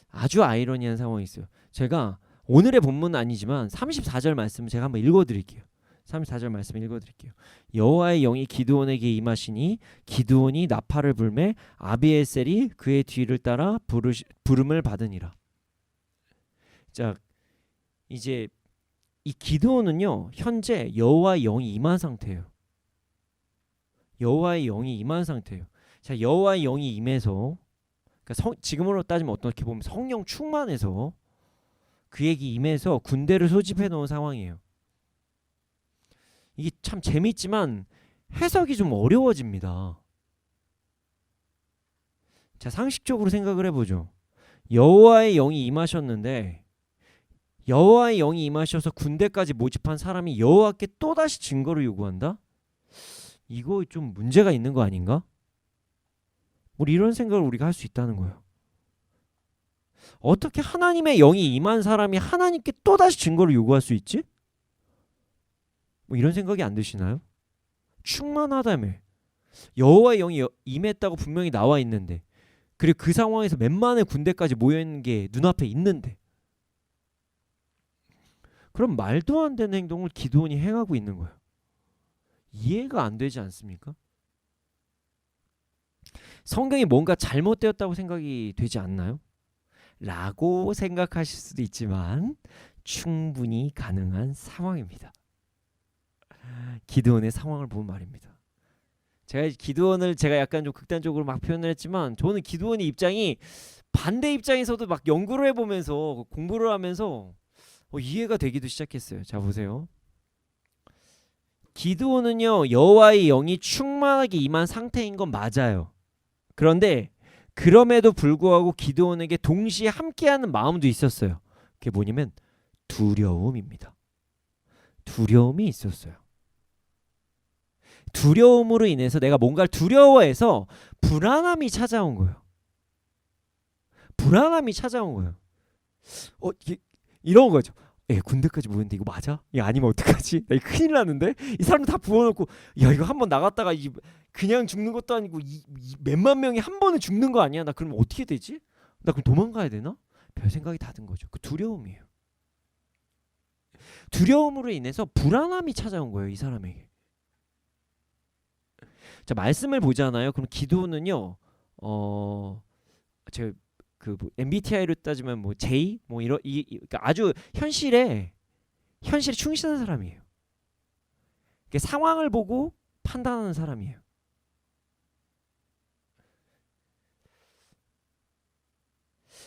아주 아이러니한 상황이 있어요. 제가 오늘의 본문은 아니지만 34절 말씀 제가 한번 읽어드릴게요. 34절 말씀 읽어드릴게요. 여호와의 영이 기드온에게 임하시니 기드온이 나팔을 불매 아비에셀이 그의 뒤를 따라 부름을 받으니라. 자, 이제 이 기드온은요, 현재 여호와의 영이 임한 상태예요. 여호와의 영이 임한 상태예요. 자, 여호와의 영이 임해서, 그러니까 지금으로 따지면 어떻게 보면 성령 충만해서 그에게 임해서 군대를 소집해 놓은 상황이에요. 이게 참 재밌지만 해석이 좀 어려워집니다. 자, 상식적으로 생각을 해보죠. 여호와의 영이 임하셨는데 여호와의 영이 임하셔서 군대까지 모집한 사람이 여호와께 또다시 증거를 요구한다? 이거 좀 문제가 있는 거 아닌가? 우리 이런 생각을 우리가 할 수 있다는 거예요. 어떻게 하나님의 영이 임한 사람이 하나님께 또다시 증거를 요구할 수 있지? 뭐 이런 생각이 안 드시나요? 충만하다며. 여호와의 영이 임했다고 분명히 나와 있는데, 그리고 그 상황에서 몇만의 군대까지 모여있는 게 눈앞에 있는데, 그럼 말도 안 되는 행동을 기드온이 행하고 있는 거예요. 이해가 안 되지 않습니까? 성경이 뭔가 잘못되었다고 생각이 되지 않나요? 라고 생각하실 수도 있지만 충분히 가능한 상황입니다. 기드온의 상황을 보면 말입니다. 제가 약간 좀 극단적으로 막 표현을 했지만, 저는 기드온의 입장이 반대 입장에서도 막 연구를 해보면서 공부를 하면서 이해가 되기도 시작했어요. 자, 보세요. 기드온은요, 여호와의 영이 충만하게 임한 상태인 건 맞아요. 그런데 그럼에도 불구하고 기드온에게 동시에 함께하는 마음도 있었어요. 그게 뭐냐면 두려움입니다. 두려움이 있었어요. 두려움으로 인해서 내가 뭔가를 두려워해서 불안함이 찾아온 거예요. 불안함이 찾아온 거예요. 이런 거죠. 군대까지 모였는데 이거 맞아? 아니면 어떡하지? 나 이거 큰일 나는데? 이 사람들 다 부어놓고 이거 한번 나갔다가 그냥 죽는 것도 아니고 몇만 명이 한 번에 죽는 거 아니야? 나 그럼 어떻게 되지? 나 그럼 도망가야 되나? 별 생각이 다 든 거죠. 그 두려움이에요. 두려움으로 인해서 불안함이 찾아온 거예요, 이 사람에게. 자, 말씀을 보잖아요. 그럼 기드온은요, 제가 뭐 MBTI로 따지면 뭐 J 뭐 그러니까 아주 현실에 충실한 사람이에요. 그러니까 상황을 보고 판단하는 사람이에요.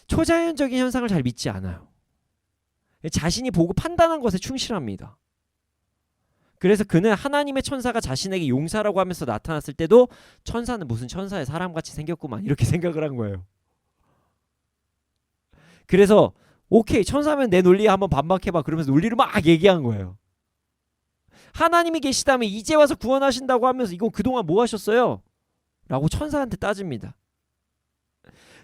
초자연적인 현상을 잘 믿지 않아요. 자신이 보고 판단한 것에 충실합니다. 그래서 그는 하나님의 천사가 자신에게 용사라고 하면서 나타났을 때도 천사는 무슨 천사의 사람같이 생겼구만, 이렇게 생각을 한 거예요. 그래서 오케이 천사면 내 논리에 한번 반박해봐 그러면서 논리를 막 얘기한 거예요. 하나님이 계시다면 이제 와서 구원하신다고 하면서 이건 그동안 뭐 하셨어요? 라고 천사한테 따집니다.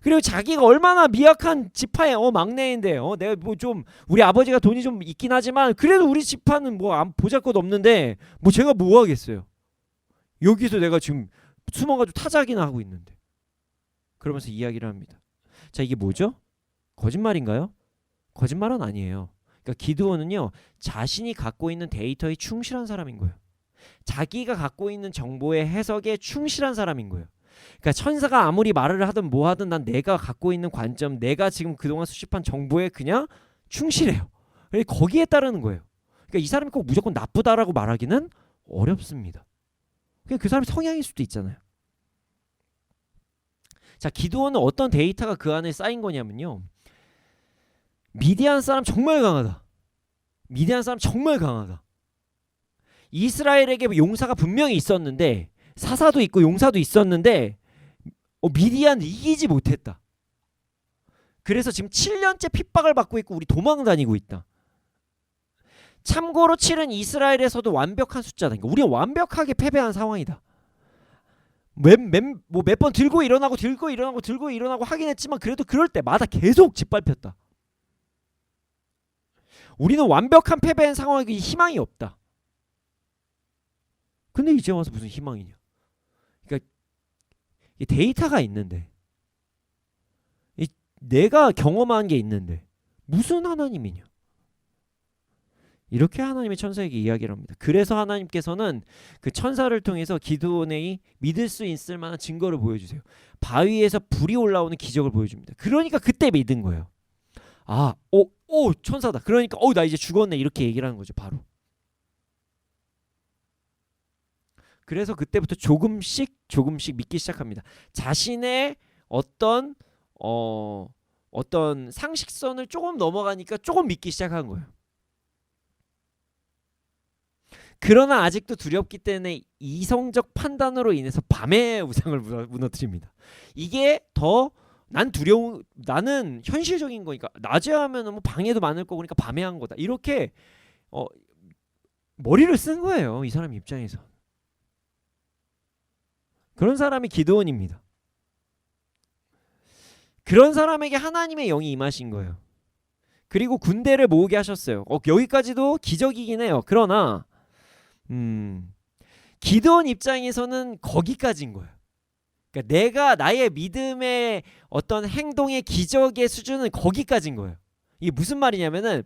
그리고 자기가 얼마나 미약한 지파의 막내인데 내가 뭐 좀 우리 아버지가 돈이 좀 있긴 하지만 그래도 우리 지파는 뭐 보잘것 없는데 뭐 제가 뭐 하겠어요. 여기서 내가 지금 숨어가지고 타작이나 하고 있는데 그러면서 이야기를 합니다. 자 이게 뭐죠? 거짓말인가요? 거짓말은 아니에요. 그러니까 기드온은요 자신이 갖고 있는 데이터에 충실한 사람인 거예요. 자기가 갖고 있는 정보의 해석에 충실한 사람인 거예요. 그러니까 천사가 아무리 말을 하든 뭐 하든 난 내가 갖고 있는 관점, 내가 지금 그동안 수집한 정보에 그냥 충실해요. 거기에 따르는 거예요. 그러니까 이 사람이 꼭 무조건 나쁘다라고 말하기는 어렵습니다. 그냥 그 사람의 성향일 수도 있잖아요. 자, 기드온은 어떤 데이터가 그 안에 쌓인 거냐면요. 미디안 사람 정말 강하다. 미디안 사람 정말 강하다. 이스라엘에게 용사가 분명히 있었는데 사사도 있고 용사도 있었는데 미디안 이기지 못했다. 그래서 지금 7년째 핍박을 받고 있고 우리 도망 다니고 있다. 참고로 7은 이스라엘에서도 완벽한 숫자다. 그러니까 우리는 완벽하게 패배한 상황이다. 몇 번 들고 일어나고 하긴 했지만 그래도 그럴 때마다 계속 짓밟혔다. 우리는 완벽한 패배한 상황이고 희망이 없다. 근데 이제 와서 무슨 희망이냐? 그러니까 데이터가 있는데 내가 경험한 게 있는데 무슨 하나님이냐? 이렇게 하나님의 천사에게 이야기를 합니다. 그래서 하나님께서는 그 천사를 통해서 기드온의 믿을 수 있을 만한 증거를 보여주세요. 바위에서 불이 올라오는 기적을 보여줍니다. 그러니까 그때 믿은 거예요. 천사다. 그러니까 나 이제 죽었네 이렇게 얘기를 하는 거죠. 바로. 그래서 그때부터 조금씩 믿기 시작합니다. 자신의 어떤 상식선을 조금 넘어가니까 조금 믿기 시작한 거예요. 그러나 아직도 두렵기 때문에 이성적 판단으로 인해서 밤의 우상을 무너뜨립니다. 이게 더 나는 현실적인 거니까 낮에 하면은 뭐 방해도 많을 거고 그러니까 밤에 한 거다. 이렇게 머리를 쓴 거예요. 이 사람 입장에서. 그런 사람이 기드온입니다. 그런 사람에게 하나님의 영이 임하신 거예요. 그리고 군대를 모으게 하셨어요. 여기까지도 기적이긴 해요. 그러나 기드온 입장에서는 거기까지인 거예요. 그러니까 내가 나의 믿음의 어떤 행동의 기적의 수준은 거기까지인 거예요. 이게 무슨 말이냐면은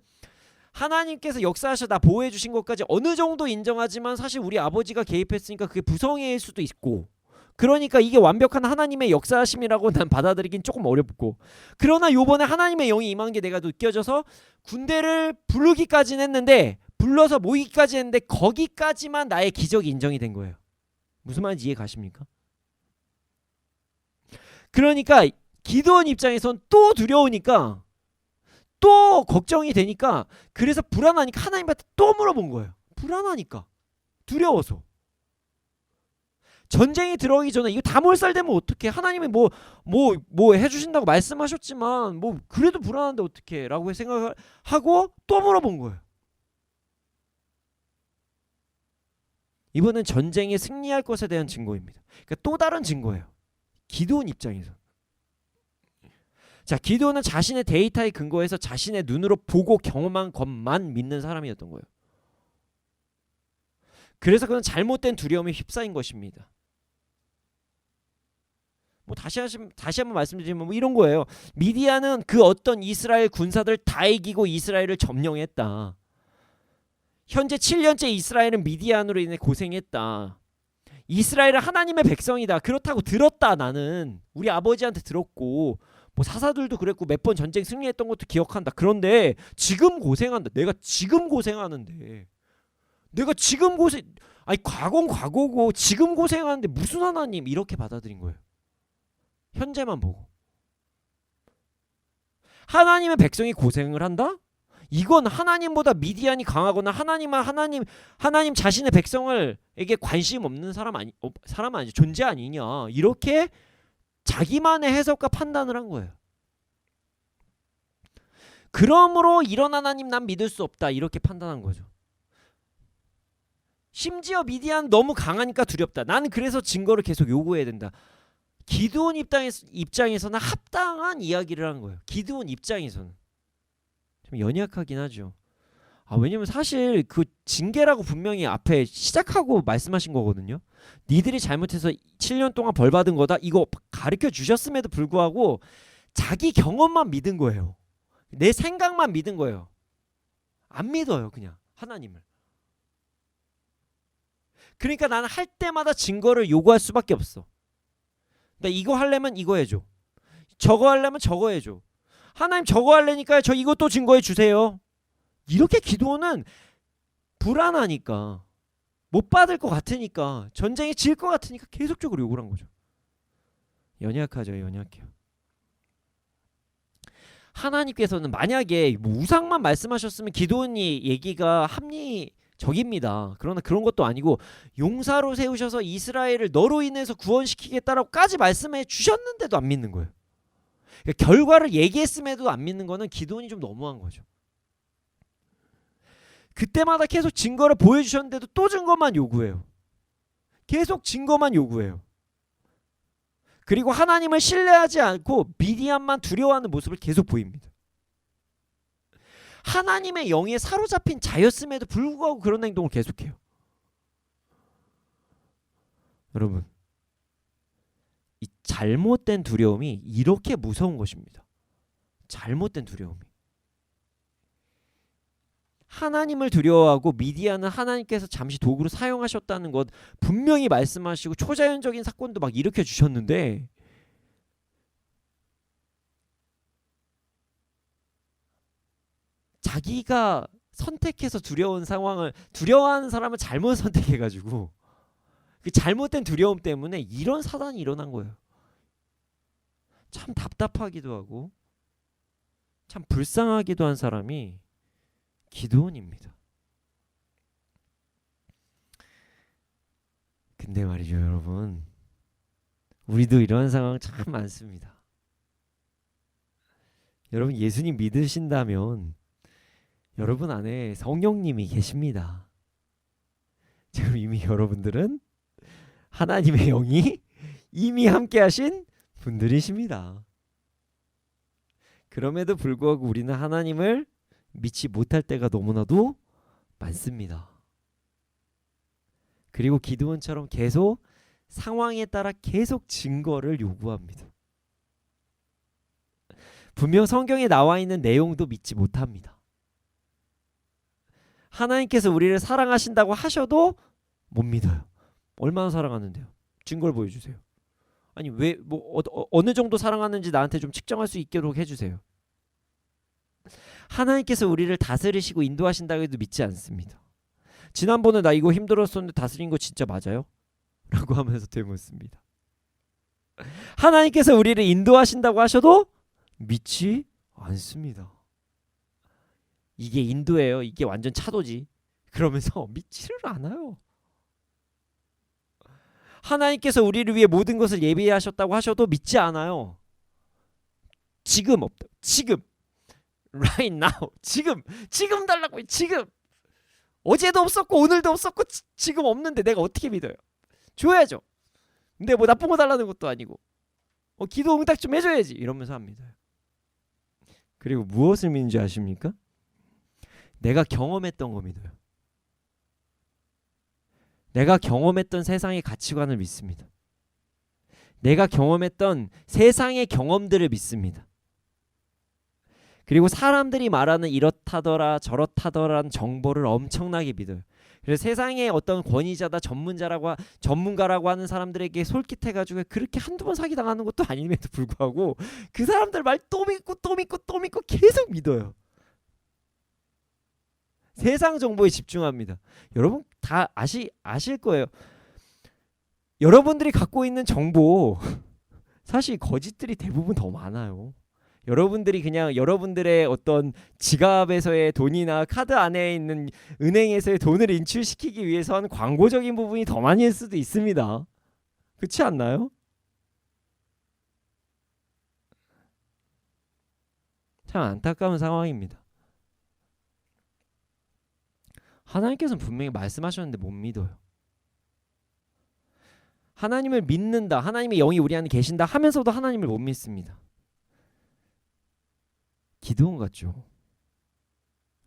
하나님께서 역사하셔 나 보호해 주신 것까지 어느 정도 인정하지만 사실 우리 아버지가 개입했으니까 그게 부성애일 수도 있고 그러니까 이게 완벽한 하나님의 역사하심이라고 난 받아들이긴 조금 어렵고 그러나 요번에 하나님의 영이 임한 게 내가 느껴져서 군대를 부르기까지는 했는데 불러서 모이기까지 했는데 거기까지만 나의 기적이 인정이 된 거예요. 무슨 말인지 이해 가십니까? 그러니까 기드온 입장에선 또 두려우니까 또 걱정이 되니까 그래서 불안하니까 하나님한테 또 물어본 거예요. 불안하니까 두려워서 전쟁이 들어오기 전에 이거 다 몰살되면 어떡해? 하나님이 뭐 해주신다고 말씀하셨지만 뭐 그래도 불안한데 어떡해? 라고 생각을 하고 또 물어본 거예요. 이번엔 전쟁에 승리할 것에 대한 증거입니다. 그러니까 또 다른 증거예요. 기드온 입장에서. 자, 기드온은 자신의 데이터에 근거해서 자신의 눈으로 보고 경험한 것만 믿는 사람이었던 거예요. 그래서 그는 잘못된 두려움에 휩싸인 것입니다. 다시 한번 말씀드리면 이런 거예요. 미디안은 그 어떤 이스라엘 군사들 다 이기고 이스라엘을 점령했다. 현재 7년째 이스라엘은 미디안으로 인해 고생했다. 이스라엘은 하나님의 백성이다. 그렇다고 들었다. 나는 우리 아버지한테 들었고 사사들도 그랬고 몇 번 전쟁 승리했던 것도 기억한다. 그런데 지금 고생한다. 내가 지금 고생하는데 과거는 과거고 지금 고생하는데 무슨 하나님 이렇게 받아들인 거예요. 현재만 보고 하나님의 백성이 고생을 한다? 이건 하나님보다 미디안이 강하거나 하나님 자신의 백성을에게 관심 없는 사람 아니 존재 아니냐 이렇게 자기만의 해석과 판단을 한 거예요. 그러므로 이런 하나님 난 믿을 수 없다 이렇게 판단한 거죠. 심지어 미디안 너무 강하니까 두렵다. 나는 그래서 증거를 계속 요구해야 된다. 기드온 입장에서는 합당한 이야기를 한 거예요. 기드온 입장에서는 좀 연약하긴 하죠. 왜냐면 사실 그 징계라고 분명히 앞에 시작하고 말씀하신 거거든요. 니들이 잘못해서 7년 동안 벌 받은 거다. 이거 가르쳐 주셨음에도 불구하고 자기 경험만 믿은 거예요. 내 생각만 믿은 거예요. 안 믿어요, 그냥 하나님을. 그러니까 나는 할 때마다 증거를 요구할 수밖에 없어. 나 이거 하려면 이거 해줘. 저거 하려면 저거 해줘. 하나님 저거 하려니까 저 이것도 증거해 주세요. 이렇게 기도는 불안하니까, 못 받을 것 같으니까, 전쟁에 질 것 같으니까 계속적으로 요구를 한 거죠. 연약하죠, 연약해요. 하나님께서는 만약에 뭐 우상만 말씀하셨으면 기도원이 얘기가 합리적입니다. 그러나 그런 것도 아니고 용사로 세우셔서 이스라엘을 너로 인해서 구원시키겠다라고까지 말씀해 주셨는데도 안 믿는 거예요. 그러니까 결과를 얘기했음에도 안 믿는 거는 기도원이 좀 너무한 거죠. 그때마다 계속 증거를 보여주셨는데도 또 증거만 요구해요. 계속 증거만 요구해요. 그리고 하나님을 신뢰하지 않고 미디안만 두려워하는 모습을 계속 보입니다. 하나님의 영에 사로잡힌 자였음에도 불구하고 그런 행동을 계속해요. 여러분, 이 잘못된 두려움이 이렇게 무서운 것입니다. 잘못된 두려움이. 하나님을 두려워하고 미디안은 하나님께서 잠시 도구로 사용하셨다는 것 분명히 말씀하시고 초자연적인 사건도 막 일으켜 주셨는데 자기가 선택해서 두려운 상황을 두려워하는 사람을 잘못 선택해가지고 그 잘못된 두려움 때문에 이런 사단이 일어난 거예요. 참 답답하기도 하고 참 불쌍하기도 한 사람이 기드온입니다. 근데 말이죠, 여러분, 우리도 이런 상황 참 많습니다. 여러분 예수님 믿으신다면 여러분 안에 성령님이 계십니다. 지금 이미 여러분들은 하나님의 영이 이미 함께 하신 분들이십니다. 그럼에도 불구하고 우리는 하나님을 믿지 못할 때가 너무나도 많습니다. 그리고 기드온처럼 계속 상황에 따라 계속 증거를 요구합니다. 분명 성경에 나와 있는 내용도 믿지 못합니다. 하나님께서 우리를 사랑하신다고 하셔도 못 믿어요. 얼마나 사랑하는데요? 증거를 보여주세요. 아니 왜 뭐 어느 정도 사랑하는지 나한테 좀 측정할 수 있도록 해주세요. 하나님께서 우리를 다스리시고 인도하신다고 해도 믿지 않습니다. 지난번에 나 이거 힘들었었는데 다스린 거 진짜 맞아요? 라고 하면서 되묻습니다. 하나님께서 우리를 인도하신다고 하셔도 믿지 않습니다. 이게 인도예요. 이게 완전 차도지. 그러면서 믿지를 않아요. 하나님께서 우리를 위해 모든 것을 예비하셨다고 하셔도 믿지 않아요. 지금 없다. 지금 right now. 지금 달라고. 지금. 어제도 없었고 오늘도 없었고 지금 없는데 내가 어떻게 믿어요? 줘야죠. 근데 뭐 나쁜 거 달라는 것도 아니고 기도 응답 좀 해줘야지 이러면서 안 믿어요. 그리고 무엇을 믿는지 아십니까? 내가 경험했던 거 믿어요. 내가 경험했던 세상의 가치관을 믿습니다. 내가 경험했던 세상의 경험들을 믿습니다. 그리고 사람들이 말하는 이렇다더라 저렇다더라는 정보를 엄청나게 믿어요. 그래서 세상의 어떤 권위자다 전문가라고 하는 사람들에게 솔깃해가지고 그렇게 한두 번 사기당하는 것도 아님에도 불구하고 그 사람들 말 또 믿고 계속 믿어요. 세상 정보에 집중합니다. 여러분 다 아실 거예요. 여러분들이 갖고 있는 정보 사실 거짓들이 대부분 더 많아요. 여러분들이 그냥 여러분들의 어떤 지갑에서의 돈이나 카드 안에 있는 은행에서의 돈을 인출시키기 위해서 하는 광고적인 부분이 더 많을 수도 있습니다. 그렇지 않나요? 참 안타까운 상황입니다. 하나님께서는 분명히 말씀하셨는데 못 믿어요. 하나님을 믿는다, 하나님의 영이 우리 안에 계신다 하면서도 하나님을 못 믿습니다. 기드온 같죠.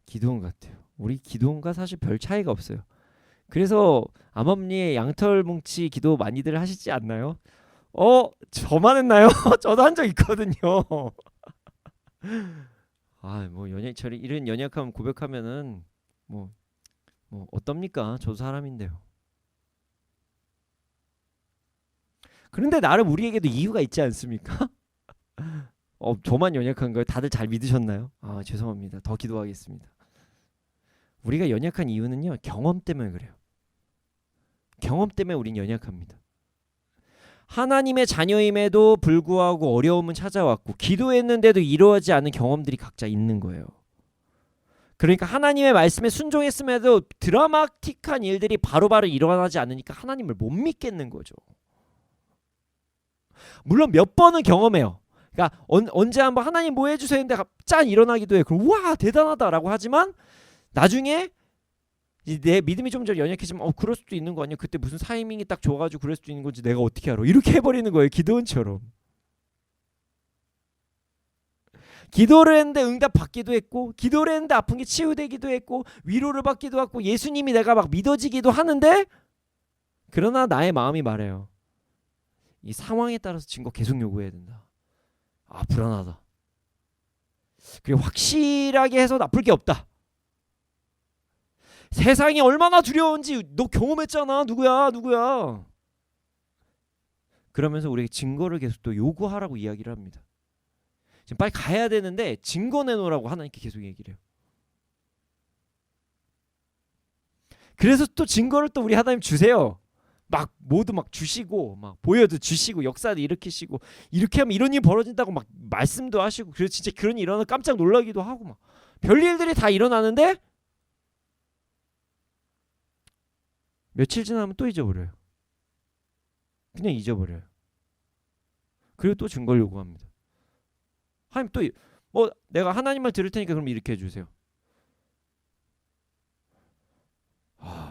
기드온 같아요. 우리 기드온과 사실 별 차이가 없어요. 그래서 암암리의 양털 뭉치 기도 많이들 하시지 않나요? 저만 했나요? 저도 한 적 있거든요. 뭐 연약처럼 이런 연약함 고백하면은 뭐 어떻습니까? 저도 사람인데요. 그런데 나름 우리에게도 이유가 있지 않습니까? 저만 연약한가요? 다들 잘 믿으셨나요? 죄송합니다. 더 기도하겠습니다. 우리가 연약한 이유는요, 경험 때문에 그래요. 경험 때문에 우린 연약합니다. 하나님의 자녀임에도 불구하고 어려움은 찾아왔고 기도했는데도 이루어지지 않은 경험들이 각자 있는 거예요. 그러니까 하나님의 말씀에 순종했음에도 드라마틱한 일들이 바로바로 일어나지 않으니까 하나님을 못 믿겠는 거죠. 물론 몇 번은 경험해요. 그러니까 언제 한번 하나님 뭐 해주세요 했는데 짠 일어나기도 해요. 그럼 와 대단하다라고 하지만 나중에 내 믿음이 좀 연약해지면 그럴 수도 있는 거 아니야. 그때 무슨 타이밍이 딱 좋아가지고 그럴 수도 있는 건지 내가 어떻게 알아. 이렇게 해버리는 거예요. 기도원처럼. 기도를 했는데 응답 받기도 했고 기도를 했는데 아픈 게 치유되기도 했고 위로를 받기도 하고 예수님이 내가 막 믿어지기도 하는데 그러나 나의 마음이 말해요. 이 상황에 따라서 증거 계속 요구해야 된다. 불안하다. 그리고 확실하게 해서 나쁠 게 없다. 세상이 얼마나 두려운지 너 경험했잖아. 누구야. 그러면서 우리에게 증거를 계속 또 요구하라고 이야기를 합니다. 지금 빨리 가야 되는데 증거 내놓으라고 하나님께 계속 얘기를 해요. 그래서 또 증거를 또 우리 하나님 주세요. 막 모두 막 주시고 막 보여도 주시고 역사도 일으키시고 이렇게 하면 이런 일이 벌어진다고 막 말씀도 하시고 그래서 진짜 그런 일이 일어나면 깜짝 놀라기도 하고 막 별일들이 다 일어나는데 며칠 지나면 또 잊어버려요. 그냥 잊어버려요. 그리고 또 증거를 요구합니다. 하나님 또 내가 하나님 말 들을 테니까 그럼 이렇게 해주세요.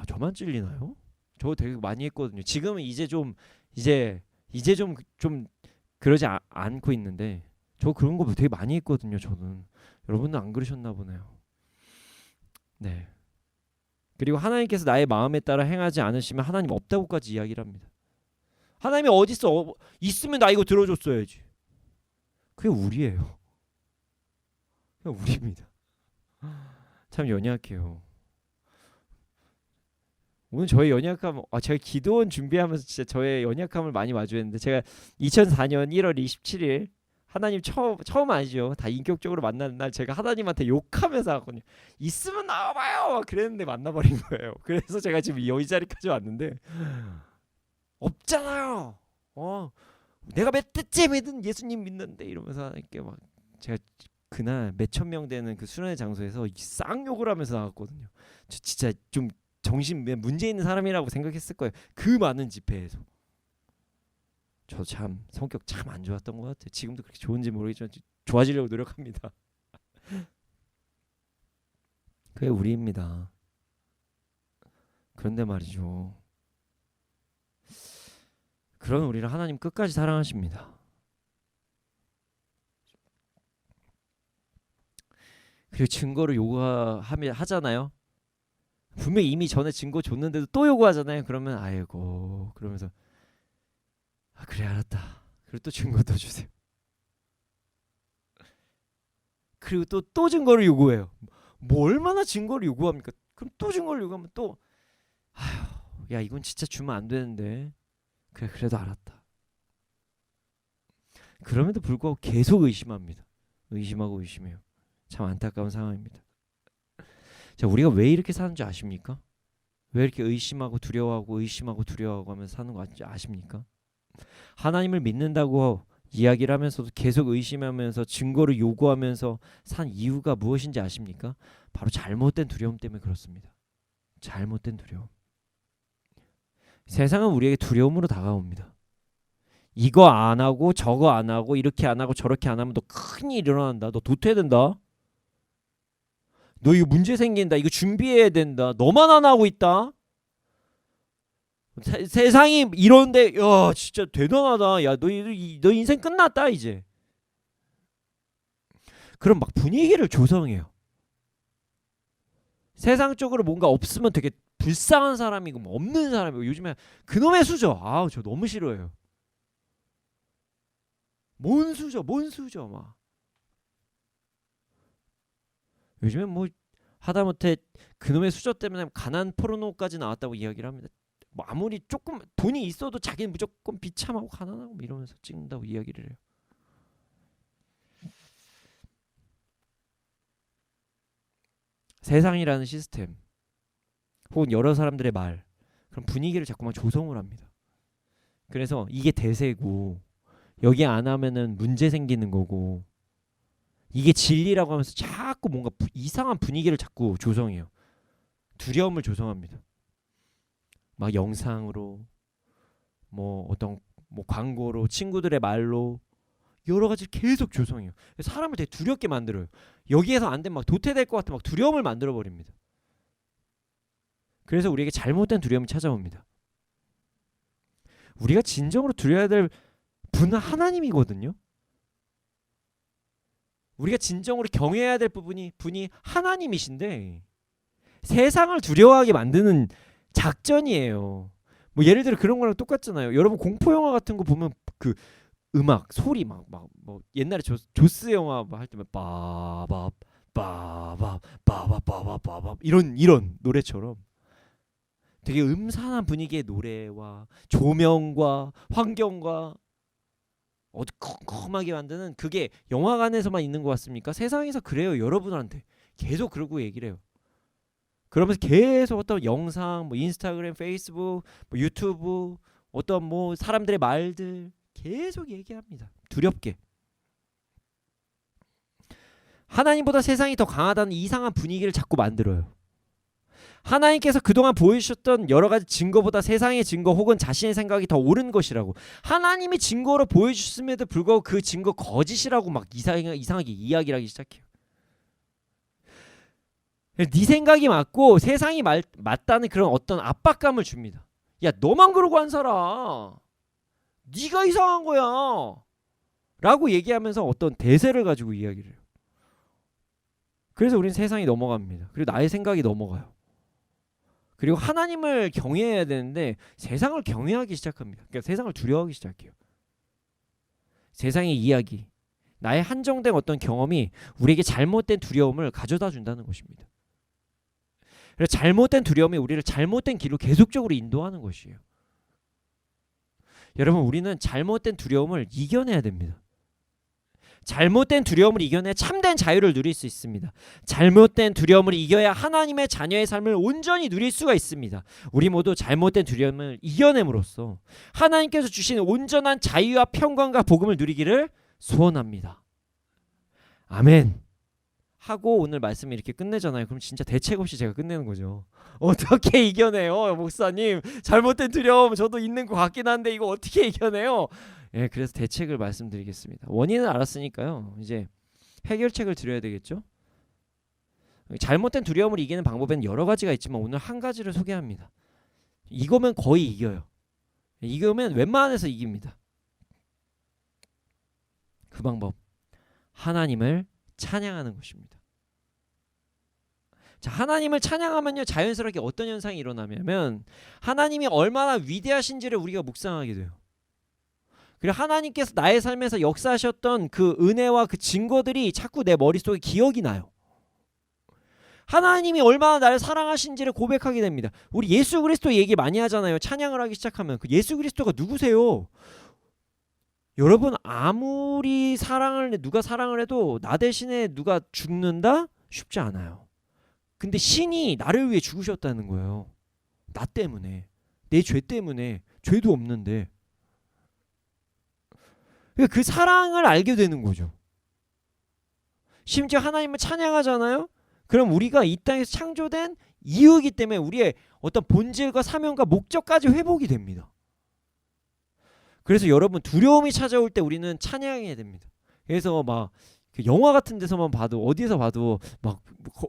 저만 찔리나요? 저 되게 많이 했거든요. 지금은 이제 좀 그러지 않고 있는데 저 그런 거 되게 많이 했거든요. 저는 여러분은 안 그러셨나 보네요. 네. 그리고 하나님께서 나의 마음에 따라 행하지 않으시면 하나님 없다고까지 이야기를 합니다. 하나님이 어디 있어? 있으면 나 이거 들어줬어야지. 그게 우리예요. 그게 우리입니다. 참 연약해요. 오늘 저의 연약함, 제가 기도원 준비하면서 진짜 저의 연약함을 많이 마주했는데 제가 2004년 1월 27일 하나님 처음 아니죠. 다 인격적으로 만나는 날 제가 하나님한테 욕하면서 하거든요. 있으면 나와봐요. 그랬는데 만나버린 거예요. 그래서 제가 지금 이 자리까지 왔는데 없잖아요. 내가 몇 대째 믿은 예수님 믿는데 이러면서 하나님께 막 제가 그날 몇천 명 되는 그 수련회 장소에서 쌍욕을 하면서 나왔거든요. 저 진짜 좀 정신 문제 있는 사람이라고 생각했을 거예요. 그 많은 집회에서. 저 참 성격 참 안 좋았던 것 같아요. 지금도 그렇게 좋은지 모르겠지만 좋아지려고 노력합니다. 그게 우리입니다. 그런데 말이죠. 그런 우리를 하나님 끝까지 사랑하십니다. 그리고 증거를 요구하잖아요. 분명히 이미 전에 증거 줬는데도 또 요구하잖아요. 그러면 아이고 그러면서 그래 알았다. 그리고 또 증거 더 주세요. 그리고 또 증거를 요구해요. 뭐 얼마나 증거를 요구합니까? 그럼 또 증거를 요구하면 또 야 이건 진짜 주면 안 되는데 그래 그래도 알았다. 그럼에도 불구하고 계속 의심합니다. 의심하고 의심해요. 참 안타까운 상황입니다. 자, 우리가 왜 이렇게 사는 줄 아십니까? 왜 이렇게 의심하고 두려워하고 하면서 사는 거 아십니까? 하나님을 믿는다고 이야기를 하면서도 계속 의심하면서 증거를 요구하면서 산 이유가 무엇인지 아십니까? 바로 잘못된 두려움 때문에 그렇습니다. 잘못된 두려움. 세상은 우리에게 두려움으로 다가옵니다. 이거 안 하고 저거 안 하고 이렇게 안 하고 저렇게 안 하면 너 큰일 일어난다. 너 도태된다. 너 이거 문제 생긴다. 이거 준비해야 된다. 너만 안 하고 있다. 세상이 이런데 야 진짜 대단하다. 야 너 인생 끝났다 이제. 그럼 막 분위기를 조성해요. 세상적으로 뭔가 없으면 되게 불쌍한 사람이고 뭐 없는 사람이고 요즘에 그놈의 수저 저 너무 싫어해요. 뭔 수저 막 요즘엔 뭐 하다못해 그놈의 수저 때문에 가난 포르노까지 나왔다고 이야기를 합니다. 뭐 아무리 조금 돈이 있어도 자기는 무조건 비참하고 가난하고 뭐 이러면서 찍는다고 이야기를 해요. 세상이라는 시스템 혹은 여러 사람들의 말 그런 분위기를 자꾸만 조성을 합니다. 그래서 이게 대세고 여기 안 하면은 문제 생기는 거고 이게 진리라고 하면서 자꾸 뭔가 이상한 분위기를 자꾸 조성해요. 두려움을 조성합니다. 막 영상으로 뭐 어떤 뭐 광고로 친구들의 말로 여러 가지 계속 조성해요. 사람을 되게 두렵게 만들어요. 여기에서 안 되면 막 도태될 것 같은 막 두려움을 만들어 버립니다. 그래서 우리에게 잘못된 두려움이 찾아옵니다. 우리가 진정으로 두려워야 될 분은 하나님이거든요. 우리가 진정으로 경외해야 될 분이 하나님이신데 세상을 두려워하게 만드는 작전이에요. 뭐 예를 들어 그런 거랑 똑같잖아요. 여러분 공포 영화 같은 거 보면 그 음악 소리 막 뭐 옛날에 조스 영화 할 때만 빠밥 빠밥 빠밥 빠밥 빠밥 이런 노래처럼 되게 음산한 분위기의 노래와 조명과 환경과 어두컴컴하게 만드는 그게 영화관에서만 있는 것 같습니까? 세상에서 그래요. 여러분한테 계속 그러고 얘기를 해요. 그러면서 계속 어떤 영상, 뭐 인스타그램, 페이스북, 뭐 유튜브, 어떤 뭐 사람들의 말들 계속 얘기합니다. 두렵게. 하나님보다 세상이 더 강하다는 이상한 분위기를 자꾸 만들어요. 하나님께서 그동안 보여주셨던 여러 가지 증거보다 세상의 증거 혹은 자신의 생각이 더 옳은 것이라고 하나님이 증거로 보여주셨음에도 불구하고 그 증거 거짓이라고 막 이상하게 이야기를 하기 시작해요. 네 생각이 맞고 세상이 맞다는 그런 어떤 압박감을 줍니다. 야 너만 그러고 안 살아. 네가 이상한 거야. 라고 얘기하면서 어떤 대세를 가지고 이야기를 해요. 그래서 우린 세상이 넘어갑니다. 그리고 나의 생각이 넘어가요. 그리고 하나님을 경외해야 되는데 세상을 경외하기 시작합니다. 그러니까 세상을 두려워하기 시작해요. 세상의 이야기, 나의 한정된 어떤 경험이 우리에게 잘못된 두려움을 가져다 준다는 것입니다. 그래서 잘못된 두려움이 우리를 잘못된 길로 계속적으로 인도하는 것이에요. 여러분 우리는 잘못된 두려움을 이겨내야 됩니다. 잘못된 두려움을 이겨내야 참된 자유를 누릴 수 있습니다. 잘못된 두려움을 이겨야 하나님의 자녀의 삶을 온전히 누릴 수가 있습니다. 우리 모두 잘못된 두려움을 이겨냄으로써 하나님께서 주신 온전한 자유와 평강과 복음을 누리기를 소원합니다. 아멘. 하고 오늘 말씀을 이렇게 끝내잖아요. 그럼 진짜 대책 없이 제가 끝내는 거죠. 어떻게 이겨내요, 목사님? 잘못된 두려움 저도 있는 것 같긴 한데 이거 어떻게 이겨내요? 예, 그래서 대책을 말씀드리겠습니다. 원인을 알았으니까요. 이제 해결책을 드려야 되겠죠. 잘못된 두려움을 이기는 방법에는 여러 가지가 있지만 오늘 한 가지를 소개합니다. 이거면 거의 이겨요. 이거면 웬만해서 이깁니다. 그 방법, 하나님을 찬양하는 것입니다. 자, 하나님을 찬양하면요 자연스럽게 어떤 현상이 일어나냐면 하나님이 얼마나 위대하신지를 우리가 묵상하게 돼요. 그리고 하나님께서 나의 삶에서 역사하셨던 그 은혜와 그 증거들이 자꾸 내 머릿속에 기억이 나요. 하나님이 얼마나 나를 사랑하신지를 고백하게 됩니다. 우리 예수 그리스도 얘기 많이 하잖아요. 찬양을 하기 시작하면 그 예수 그리스도가 누구세요? 여러분 아무리 누가 사랑을 해도 나 대신에 누가 죽는다? 쉽지 않아요. 근데 신이 나를 위해 죽으셨다는 거예요. 나 때문에. 내 죄 때문에. 죄도 없는데. 그 사랑을 알게 되는 거죠. 심지어 하나님을 찬양하잖아요. 그럼 우리가 이 땅에서 창조된 이유이기 때문에 우리의 어떤 본질과 사명과 목적까지 회복이 됩니다. 그래서 여러분 두려움이 찾아올 때 우리는 찬양해야 됩니다. 그래서 막 그 영화 같은 데서만 봐도 어디에서 봐도 막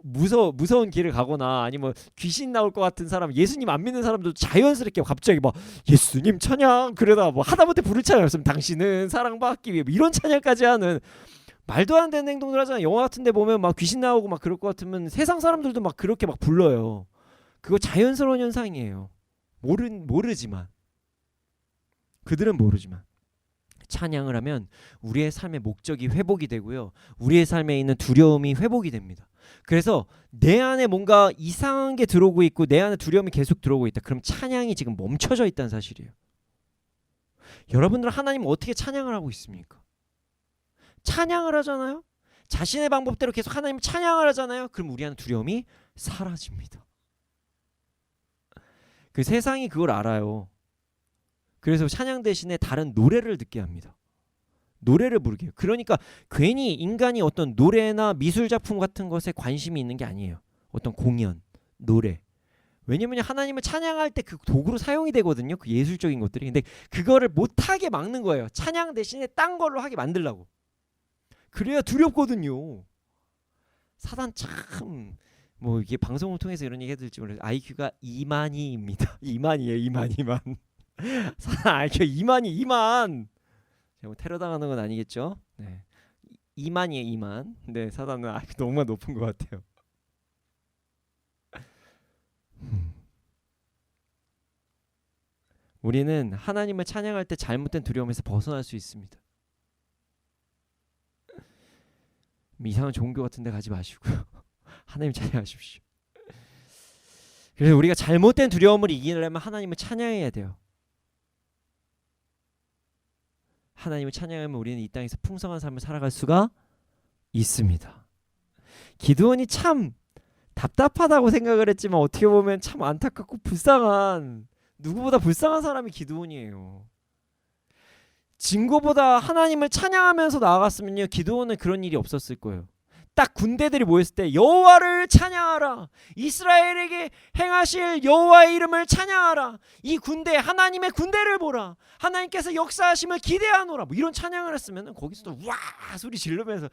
무서운 길을 가거나 아니면 귀신 나올 것 같은 사람, 예수님 안 믿는 사람도 자연스럽게 갑자기 막 예수님 찬양 그러다 뭐 하다못해 부를 찬양이었으면 당신은 사랑받기 위해 뭐 이런 찬양까지 하는 말도 안 되는 행동들 하잖아요. 영화 같은 데 보면 막 귀신 나오고 막 그럴 것 같으면 세상 사람들도 막 그렇게 막 불러요. 그거 자연스러운 현상이에요. 모르지만 그들은 모르지만 찬양을 하면 우리의 삶의 목적이 회복이 되고요. 우리의 삶에 있는 두려움이 회복이 됩니다. 그래서 내 안에 뭔가 이상한 게 들어오고 있고 내 안에 두려움이 계속 들어오고 있다. 그럼 찬양이 지금 멈춰져 있다는 사실이에요. 여러분들 하나님 어떻게 찬양을 하고 있습니까? 찬양을 하잖아요. 자신의 방법대로 계속 하나님 찬양을 하잖아요. 그럼 우리 안에 두려움이 사라집니다. 그 세상이 그걸 알아요. 그래서 찬양 대신에 다른 노래를 듣게 합니다. 노래를 부르게 해요. 그러니까 괜히 인간이 어떤 노래나 미술 작품 같은 것에 관심이 있는 게 아니에요. 어떤 공연, 노래. 왜냐면 하나님을 찬양할 때 그 도구로 사용이 되거든요. 그 예술적인 것들이. 근데 그거를 못하게 막는 거예요. 찬양 대신에 딴 걸로 하게 만들라고. 그래야 두렵거든요. 사단 참 뭐 이게 방송을 통해서 이런 얘기 해드릴지 모르겠어요. IQ가 2만이입니다. 2만이에요. 사단 IQ 2만. 제가 뭐 테러 당하는 건 아니겠죠? 네. 2만이에요, 2만. 네, 사단은 IQ 너무 높은 것 같아요. 우리는 하나님을 찬양할 때 잘못된 두려움에서 벗어날 수 있습니다. 이상한 종교 같은 데 가지 마시고요. 하나님 찬양하십시오. 그래서 우리가 잘못된 두려움을 이기려면 하나님을 찬양해야 돼요. 하나님을 찬양하면 우리는 이 땅에서 풍성한 삶을 살아갈 수가 있습니다. 기드온이 참 답답하다고 생각을 했지만 어떻게 보면 참 안타깝고 불쌍한, 누구보다 불쌍한 사람이 기드온이에요. 증거보다 하나님을 찬양하면서 나아갔으면요, 기드온은 그런 일이 없었을 거예요. 딱 군대들이 모였을 때 여호와를 찬양하라, 이스라엘에게 행하실 여호와의 이름을 찬양하라, 이 군대 하나님의 군대를 보라, 하나님께서 역사하심을 기대하노라, 뭐 이런 찬양을 했으면 거기서도 와 소리 지르면서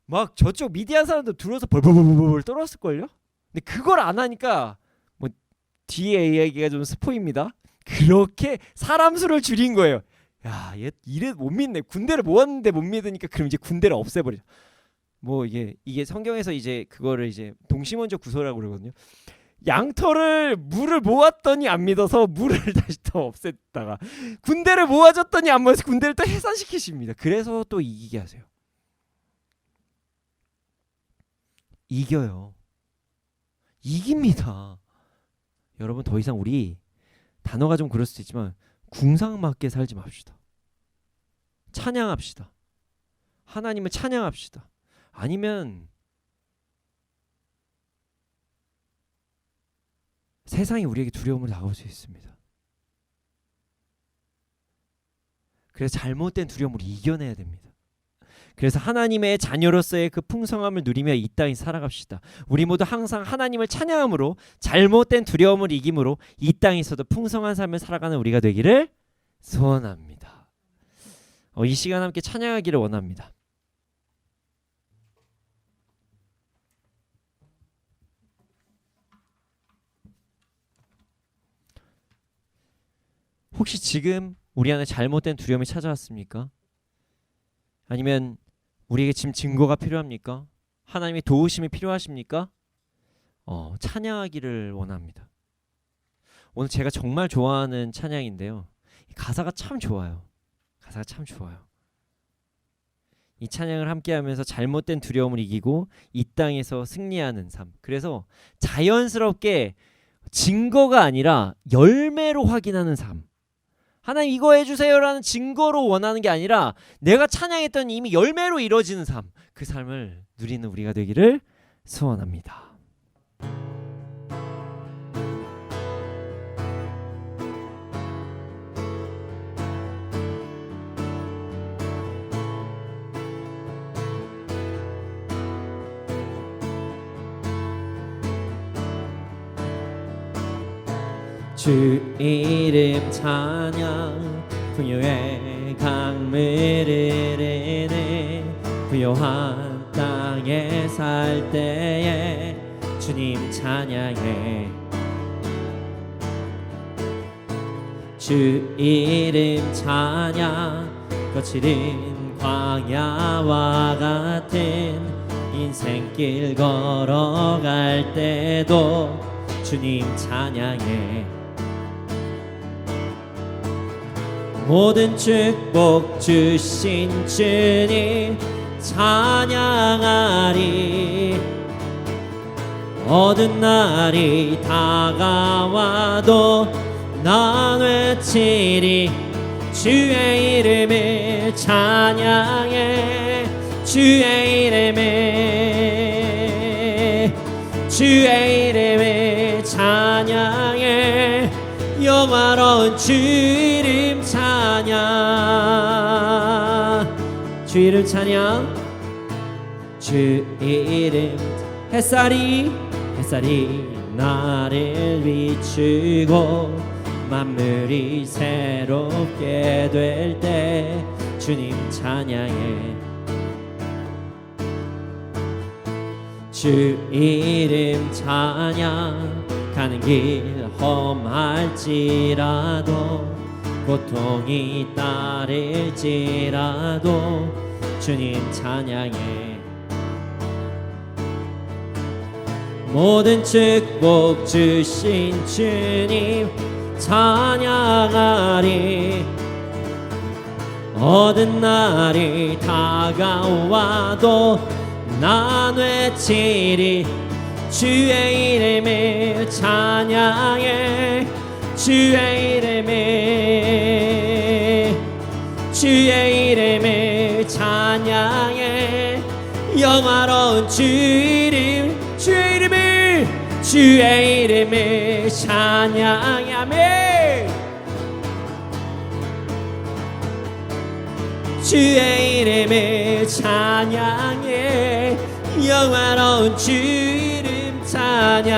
막 저쪽 미디안 사람들 들어서 벌벌벌벌 떨었을걸요. 근데 그걸 안 하니까 뭐 뒤에 이야기가 좀 스포입니다. 그렇게 사람 수를 줄인 거예요. 야, 얘 이래 못 믿네. 군대를 모았는데 못 믿으니까 그럼 이제 군대를 없애버리자. 뭐 이게 성경에서 이제 그거를 이제 동시몬적 구소라고 그러거든요. 양털을 물을 모았더니 안 믿어서 물을 다시 더 없앴다가 군대를 모아줬더니 안 모아서 군대를 또 해산시키십니다. 그래서 또 이기게 하세요. 이겨요. 이깁니다. 여러분 더 이상 우리 단어가 좀 그럴 수도 있지만 궁상맞게 살지 맙시다. 찬양합시다. 하나님을 찬양합시다. 아니면 세상이 우리에게 두려움을 다가올 수 있습니다. 그래서 잘못된 두려움을 이겨내야 됩니다. 그래서 하나님의 자녀로서의 그 풍성함을 누리며 이 땅에 살아갑시다. 우리 모두 항상 하나님을 찬양함으로 잘못된 두려움을 이김으로 이 땅에서도 풍성한 삶을 살아가는 우리가 되기를 소원합니다. 이 시간 함께 찬양하기를 원합니다. 혹시 지금 우리 안에 잘못된 두려움이 찾아왔습니까? 아니면 우리에게 지금 증거가 필요합니까? 하나님의 도우심이 필요하십니까? 찬양하기를 원합니다. 오늘 제가 정말 좋아하는 찬양인데요. 가사가 참 좋아요. 이 찬양을 함께하면서 잘못된 두려움을 이기고 이 땅에서 승리하는 삶. 그래서 자연스럽게 증거가 아니라 열매로 확인하는 삶. 하나님 이거 해주세요라는 증거로 원하는 게 아니라 내가 찬양했더니 이미 열매로 이루어지는 삶, 그 삶을 누리는 우리가 되기를 소원합니다. 주 이름 찬양 풍요의 강물을 흐르는 부요한 땅에 살 때에 주님 찬양해 주 이름 찬양 거칠은 광야와 같은 인생길 걸어갈 때도 주님 찬양해 모든 축복 주신 주님 찬양하리 어두운 날이 다가와도 난 외치리 주의 이름을 찬양해 주의 이름을 찬양해 영화로운 주 이름 찬양 주 이름 찬양 주 이름 햇살이 나를 비추고 만물이 새롭게 될 때 주님 찬양해 주 이름 찬양 가는 길 험할지라도 고통이 따를지라도 주님 찬양해 모든 축복 주신 주님 찬양하리 어두운 날이 다가와도 난 외치리 주의 이름을 찬양해 주의 이름을 찬양해 영화로운 주의 이름을 찬양해 아멘 주의 이름을 찬양해 영화로운 주 이름 찬양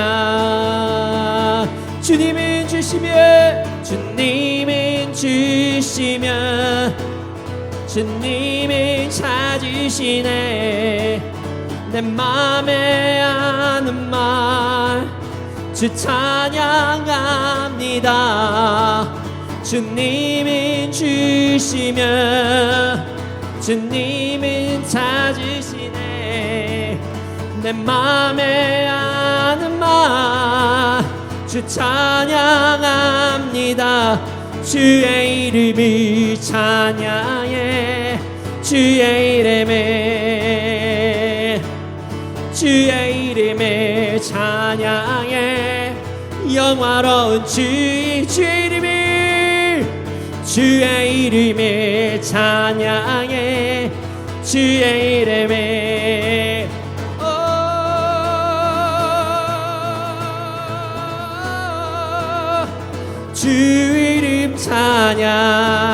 주님은 주시면 주님은 찾으시네 내 맘에 하는 말 주 찬양합니다 주님은 주시면 주님은 찾으시네 내 맘에 하는 말 주 찬양합니다 주의 이름을 찬양해 주의 이름을 찬양해 영화로운 주의 이름을 찬양해 주의 이름을 주 이름 찬양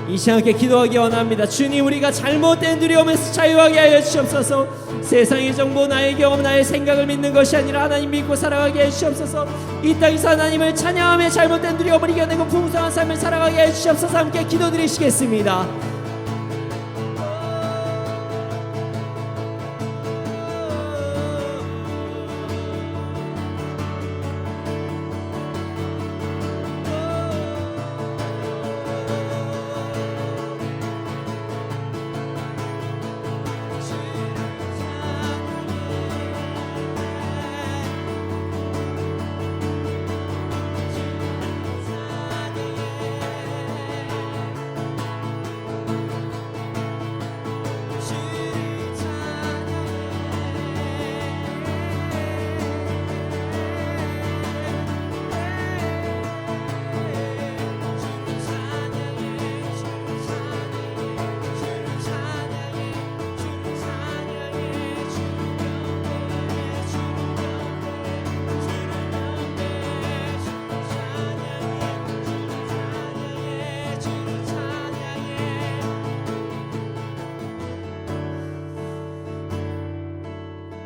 이 시간에 기도하기 원합니다. 주님 우리가 잘못된 두려움에서 자유하게 하여 주시옵소서. 세상의 정보 나의 경험 나의 생각을 믿는 것이 아니라 하나님 믿고 살아가게 해 주시옵소서. 이 땅에서 하나님을 찬양하며 잘못된 두려움을 이겨내고 풍성한 삶을 살아가게 해 주시옵소서. 함께 기도드리시겠습니다.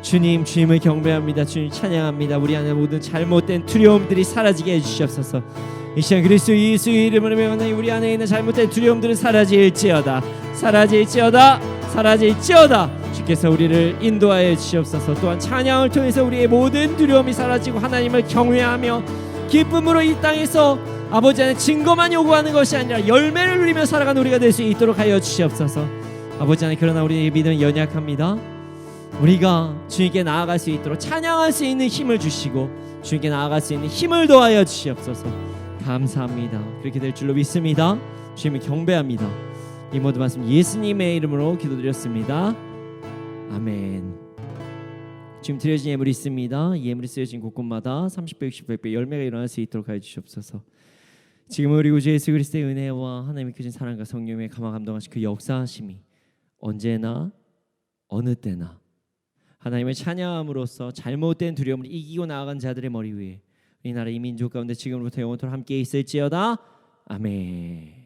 주님, 주님을 경배합니다. 주님 찬양합니다. 우리 안에 모든 잘못된 두려움들이 사라지게 해주시옵소서. 이 시간 그리스도 예수의 이름으로 명하노니 우리 안에 있는 잘못된 두려움들은 사라질지어다. 사라질지어다. 사라질지어다. 주께서 우리를 인도하여 주시옵소서. 또한 찬양을 통해서 우리의 모든 두려움이 사라지고 하나님을 경외하며 기쁨으로 이 땅에서 아버지 안에 증거만 요구하는 것이 아니라 열매를 누리며 살아가는 우리가 될 수 있도록 하여 주시옵소서. 아버지 안에 그러나 우리의 믿음은 연약합니다. 우리가 주님께 나아갈 수 있도록 찬양할 수 있는 힘을 주시고 주님께 나아갈 수 있는 힘을 더하여 주시옵소서. 감사합니다. 그렇게 될 줄로 믿습니다. 주님을 경배합니다. 이 모든 말씀 예수님의 이름으로 기도드렸습니다. 아멘. 지금 드려진 예물이 있습니다. 이 예물이 쓰여진 곳곳마다 30배, 60배, 100배 열매가 일어날 수 있도록 하여 주시옵소서. 지금 우리 구주 예수 그리스도의 은혜와 하나님의 크신 사랑과 성령의 감화 감동하신 그 역사하심이 언제나 어느 때나 하나님의 찬양함으로써 잘못된 두려움을 이기고 나아간 자들의 머리 위에 이 나라 이 민족 가운데 지금부터 영원토록 함께 있을지어다. 아멘.